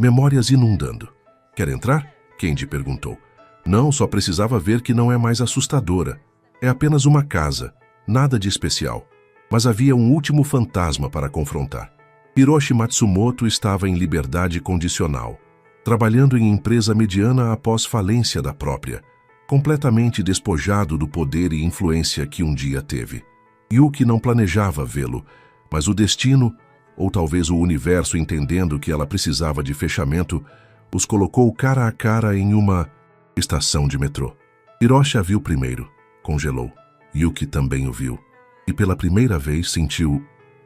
memórias inundando. Quer entrar? Kenji perguntou. Não, só precisava ver que não é mais assustadora. É apenas uma casa, nada de especial. Mas havia um último fantasma para confrontar. Hiroshi Matsumoto estava em liberdade condicional, trabalhando em empresa mediana após falência da própria, completamente despojado do poder e influência que um dia teve. Yuki não planejava vê-lo, mas o destino, ou talvez o universo entendendo que ela precisava de fechamento, os colocou cara a cara em uma estação de metrô. Hiroshi a viu primeiro, congelou. Yuki também o viu. E pela primeira vez sentiu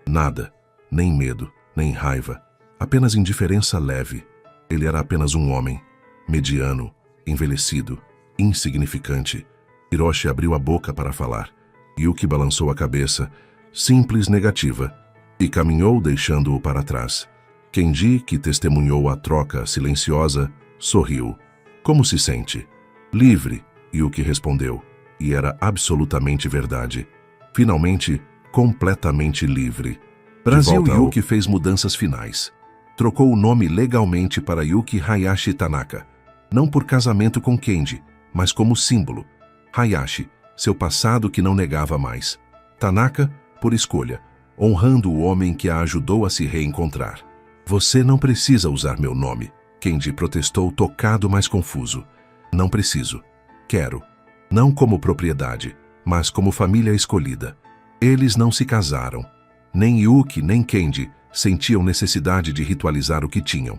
nada, nem medo, nem raiva, apenas indiferença leve. Ele era apenas um homem, mediano, envelhecido, insignificante. Hiroshi abriu a boca para falar. Yuki balançou a cabeça, simples negativa, e caminhou deixando-o para trás. Kenji, que testemunhou a troca silenciosa, sorriu. Como se sente? Livre, Yuki respondeu, e era absolutamente verdade. Finalmente, completamente livre. Brasil Yuki fez mudanças finais. Trocou o nome legalmente para Yuki Hayashi Tanaka. Não por casamento com Kenji, mas como símbolo. Hayashi, seu passado que não negava mais. Tanaka, por escolha, honrando o homem que a ajudou a se reencontrar. Você não precisa usar meu nome, Kenji protestou tocado, mas confuso. Não preciso. Quero. Não como propriedade, mas como família escolhida. Eles não se casaram. Nem Yuki nem Kenji sentiam necessidade de ritualizar o que tinham,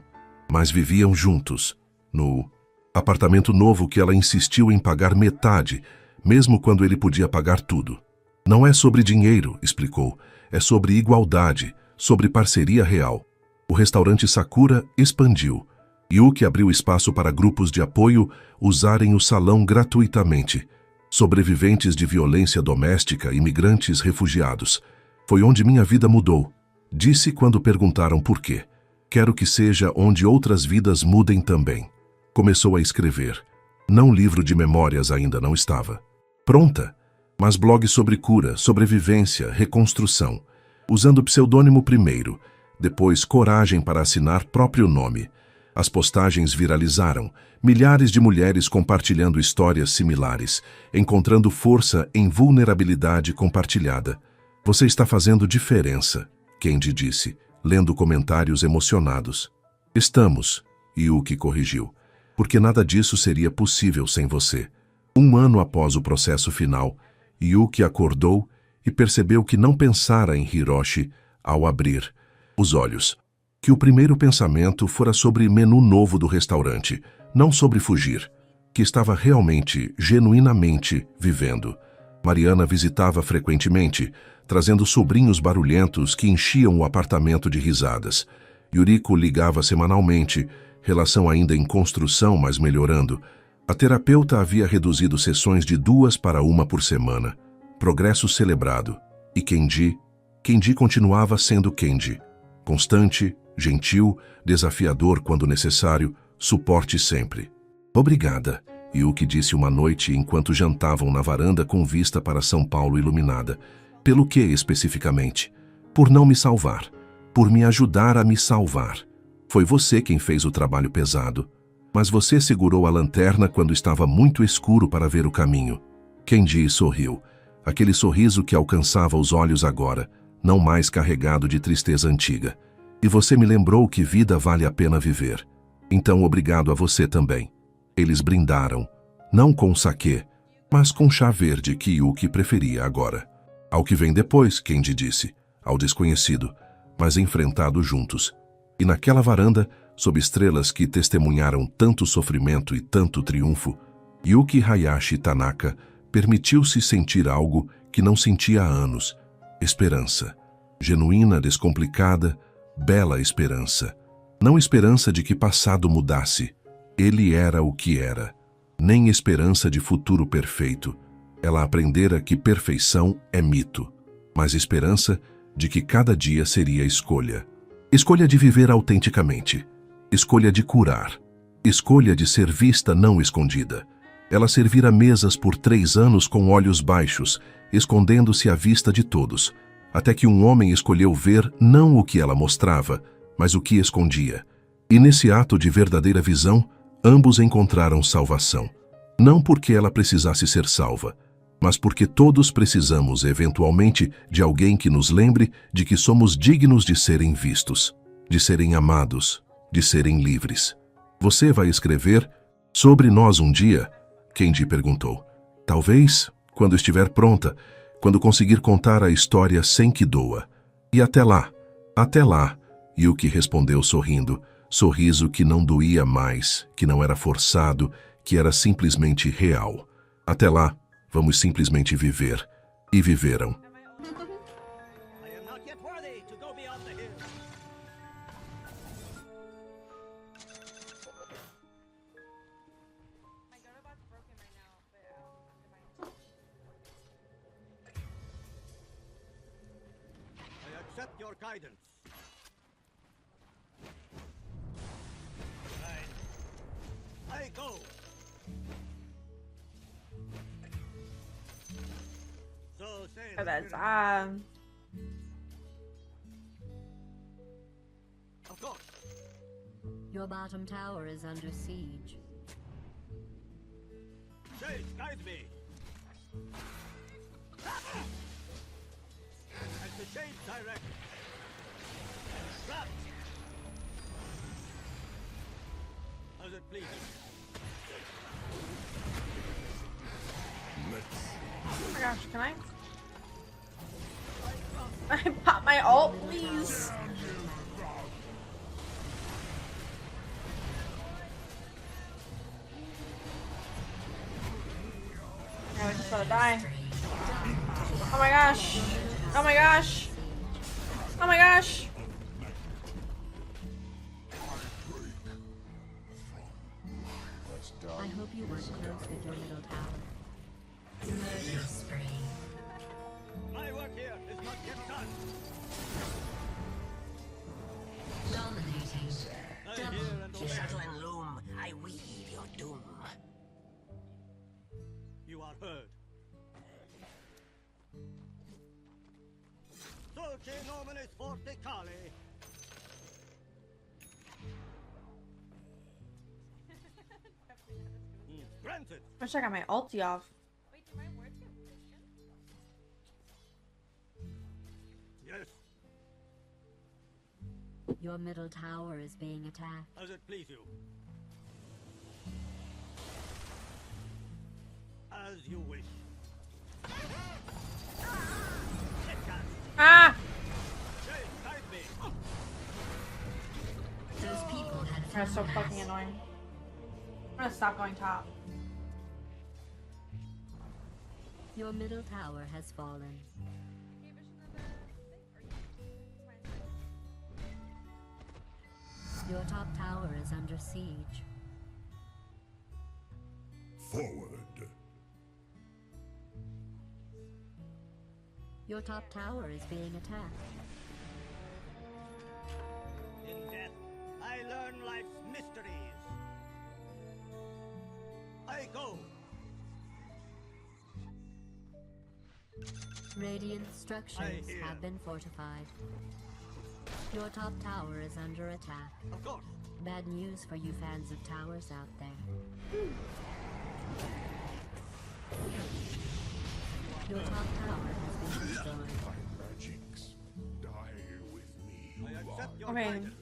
mas viviam juntos, no apartamento novo que ela insistiu em pagar metade, mesmo quando ele podia pagar tudo. Não é sobre dinheiro, explicou, é sobre igualdade, sobre parceria real. O restaurante Sakura expandiu. Yuki abriu espaço para grupos de apoio usarem o salão gratuitamente. Sobreviventes de violência doméstica, imigrantes, refugiados. Foi onde minha vida mudou. Disse quando perguntaram por quê. Quero que seja onde outras vidas mudem também. Começou a escrever. Não livro de memórias ainda não estava. Pronta, mas blog sobre cura, sobrevivência, reconstrução. Usando pseudônimo primeiro, depois coragem para assinar próprio nome. As postagens viralizaram, milhares de mulheres compartilhando histórias similares, encontrando força em vulnerabilidade compartilhada. Você está fazendo diferença, Kenji disse, lendo comentários emocionados. Estamos, Yuki corrigiu, porque nada disso seria possível sem você. 1 ano após o processo final, Yuki acordou e percebeu que não pensara em Hiroshi ao abrir os olhos. Que o primeiro pensamento fora sobre menu novo do restaurante, não sobre fugir. Que estava realmente, genuinamente vivendo. Mariana visitava frequentemente, trazendo sobrinhos barulhentos que enchiam o apartamento de risadas. Yuriko ligava semanalmente, relação ainda em construção, mas melhorando. A terapeuta havia reduzido sessões de 2 para 1 por semana. Progresso celebrado. E Kenji continuava sendo Kenji. Constante, gentil, desafiador quando necessário, suporte sempre. Obrigada, Yuki disse uma noite enquanto jantavam na varanda com vista para São Paulo iluminada. Pelo que especificamente? Por não me salvar. Por me ajudar a me salvar. Foi você quem fez o trabalho pesado. Mas você segurou a lanterna quando estava muito escuro para ver o caminho. Kenji sorriu. Aquele sorriso que alcançava os olhos agora, não mais carregado de tristeza antiga. E você me lembrou que vida vale a pena viver. Então obrigado a você também. Eles brindaram, não com saquê, mas com chá verde que Yuki preferia agora. Ao que vem depois, Kenji disse, ao desconhecido, mas enfrentados juntos. E naquela varanda, sob estrelas que testemunharam tanto sofrimento e tanto triunfo, Yuki Hayashi Tanaka permitiu-se sentir algo que não sentia há anos. Esperança. Genuína, descomplicada, bela esperança. Não esperança de que passado mudasse. Ele era o que era. Nem esperança de futuro perfeito. Ela aprendera que perfeição é mito. Mas esperança de que cada dia seria escolha. Escolha de viver autenticamente. Escolha de curar. Escolha de ser vista não escondida. Ela servira mesas por 3 anos com olhos baixos, escondendo-se à vista de todos, até que um homem escolheu ver não o que ela mostrava, mas o que escondia. E nesse ato de verdadeira visão, ambos encontraram salvação. Não porque ela precisasse ser salva, mas porque todos precisamos, eventualmente, de alguém que nos lembre de que somos dignos de serem vistos, de serem amados, de serem livres. Você vai escrever sobre nós um dia? Kenji perguntou. Talvez, quando estiver pronta, quando conseguir contar a história sem que doa. E até lá, Yuki respondeu sorrindo, sorriso que não doía mais, que não era forçado, que era simplesmente real. Até lá, vamos simplesmente viver. E viveram. Accept your guidance. I go. So say the That's spirit- Of course. Your bottom tower is under siege. Shades, guide me. As the shades direct. Trap. As it pleases. Oh my gosh, can I? I pop my ult, please. I was just about to die. Oh my gosh. Oh my gosh. Oh my gosh. I hope you weren't close with your middle tower. Murder spree. My work here is not yet done. Dominating. I hear and obey. Shadow and loom, I weave your doom. You are heard. Dulce nominis forte cali. Granted. Wish I got my ulti off. Yes, Your middle tower is being attacked. as it please you. As you wish. That's so fucking annoying. I'm gonna stop going top. Your middle tower has fallen. Your top tower is under siege. Forward. Your top tower is being attacked. In death, I learn life's mysteries. I go. Radiant structures hear. have been fortified. Your top tower is under attack. Of course. Bad news for you fans of towers out there. Your top tower has been destroyed. Magics, die with me. I accept your Okay. guidance.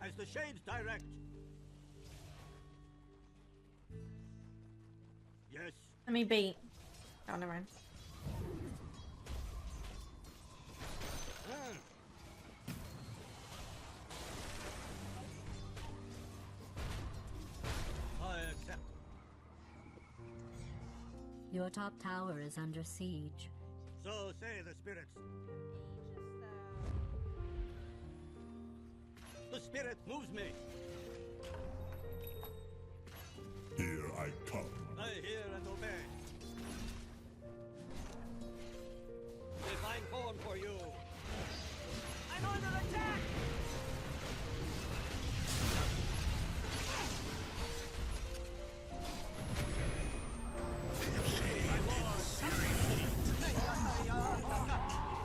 As the shades direct. Yes. Let me bait. Oh, never mind. Ah. I accept. Your top tower is under siege. So say the spirits. The spirit moves me. Here I come. I hear and obey. Divine form for you. I'm under attack!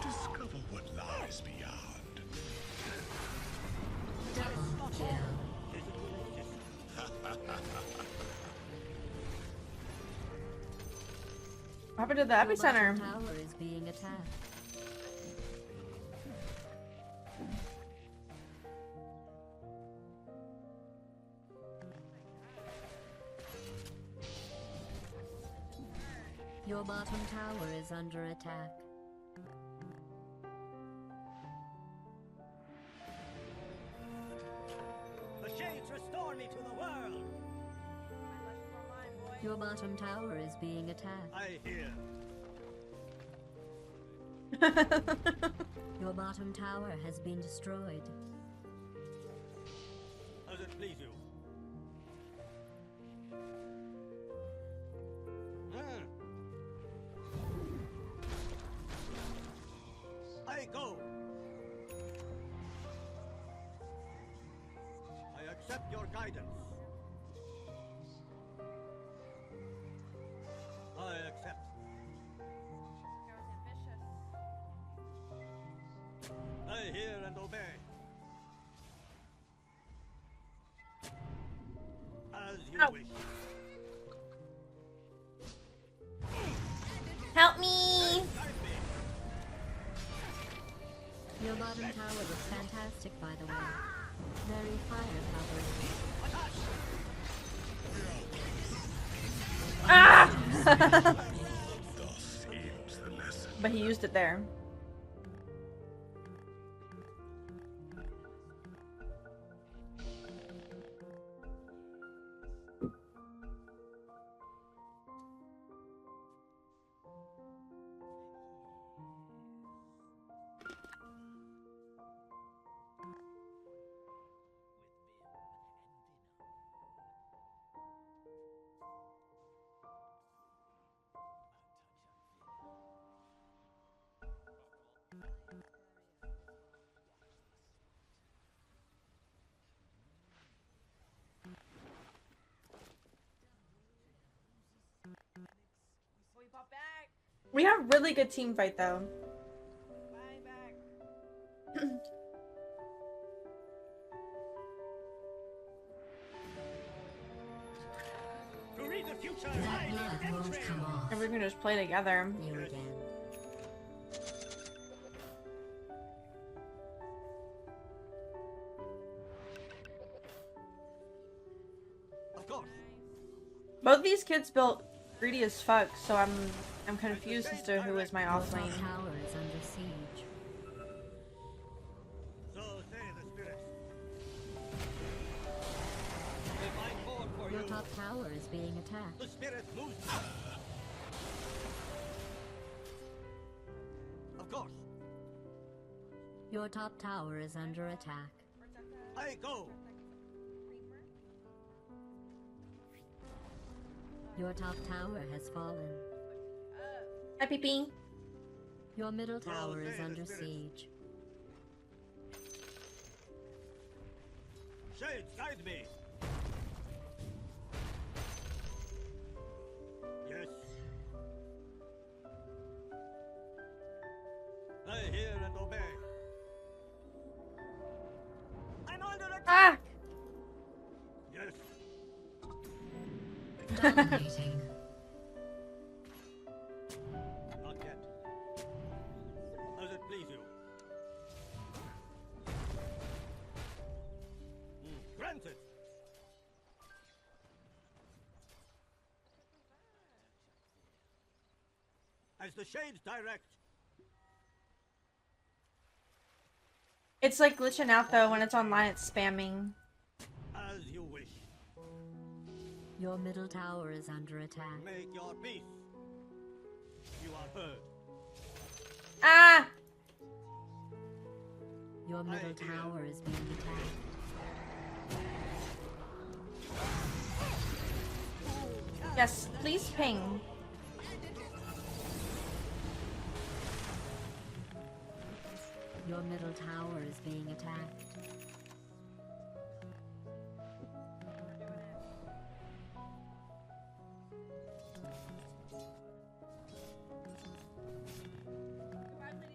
Discover what lies beyond. Double kill. What happened to the Your bottom epicenter? tower is being attacked. Your bottom tower is under attack. The shades restore me to the world. Your bottom tower is being attacked. I hear. Your bottom tower has been destroyed. Does it please you? Ah. I go. I accept your guidance. I accept. I hear and obey. As you Ow. wish. Help me! Guide me. Your bottom tower looks fantastic, by the way. Very firepower. Ah! Thus ends the lesson. But he used it there. We have really good team fight though. To read the future, That I blood need won't entry. come off. And we can just play together. You again. Of course. Both these kids built greedy as fuck, so I'm confused as to who is my Your off top lane. tower is under siege. top tower is being attacked. The spirit moves. Of course. Your top tower is under attack. I go. Your top tower has fallen. Hi, Pee. Your middle tower is say the under spirits. siege. Shades, guide me. Yes. I hear and obey. I'm under attack. Ah! Yes. Dominating. Not yet. Does it please you? Granted. As the shades direct. It's like glitching out though when it's online. It's spamming. As you wish. Your middle tower is under attack. Make your peace. You are heard. Ah! Your middle I hear. tower is being attacked. Yes, please ping. Your middle tower is being attacked.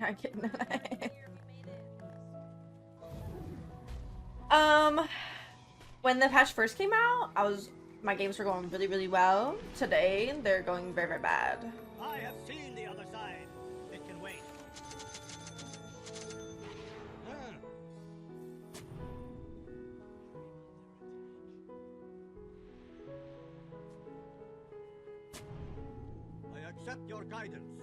I can. When the patch first came out, my games were going really, really well. Today, they're going very, very bad. I have seen the other side. It can wait. I accept your guidance.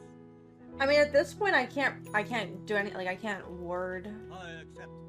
I mean, at this point, I can't do anything. Like, I can't word. I accept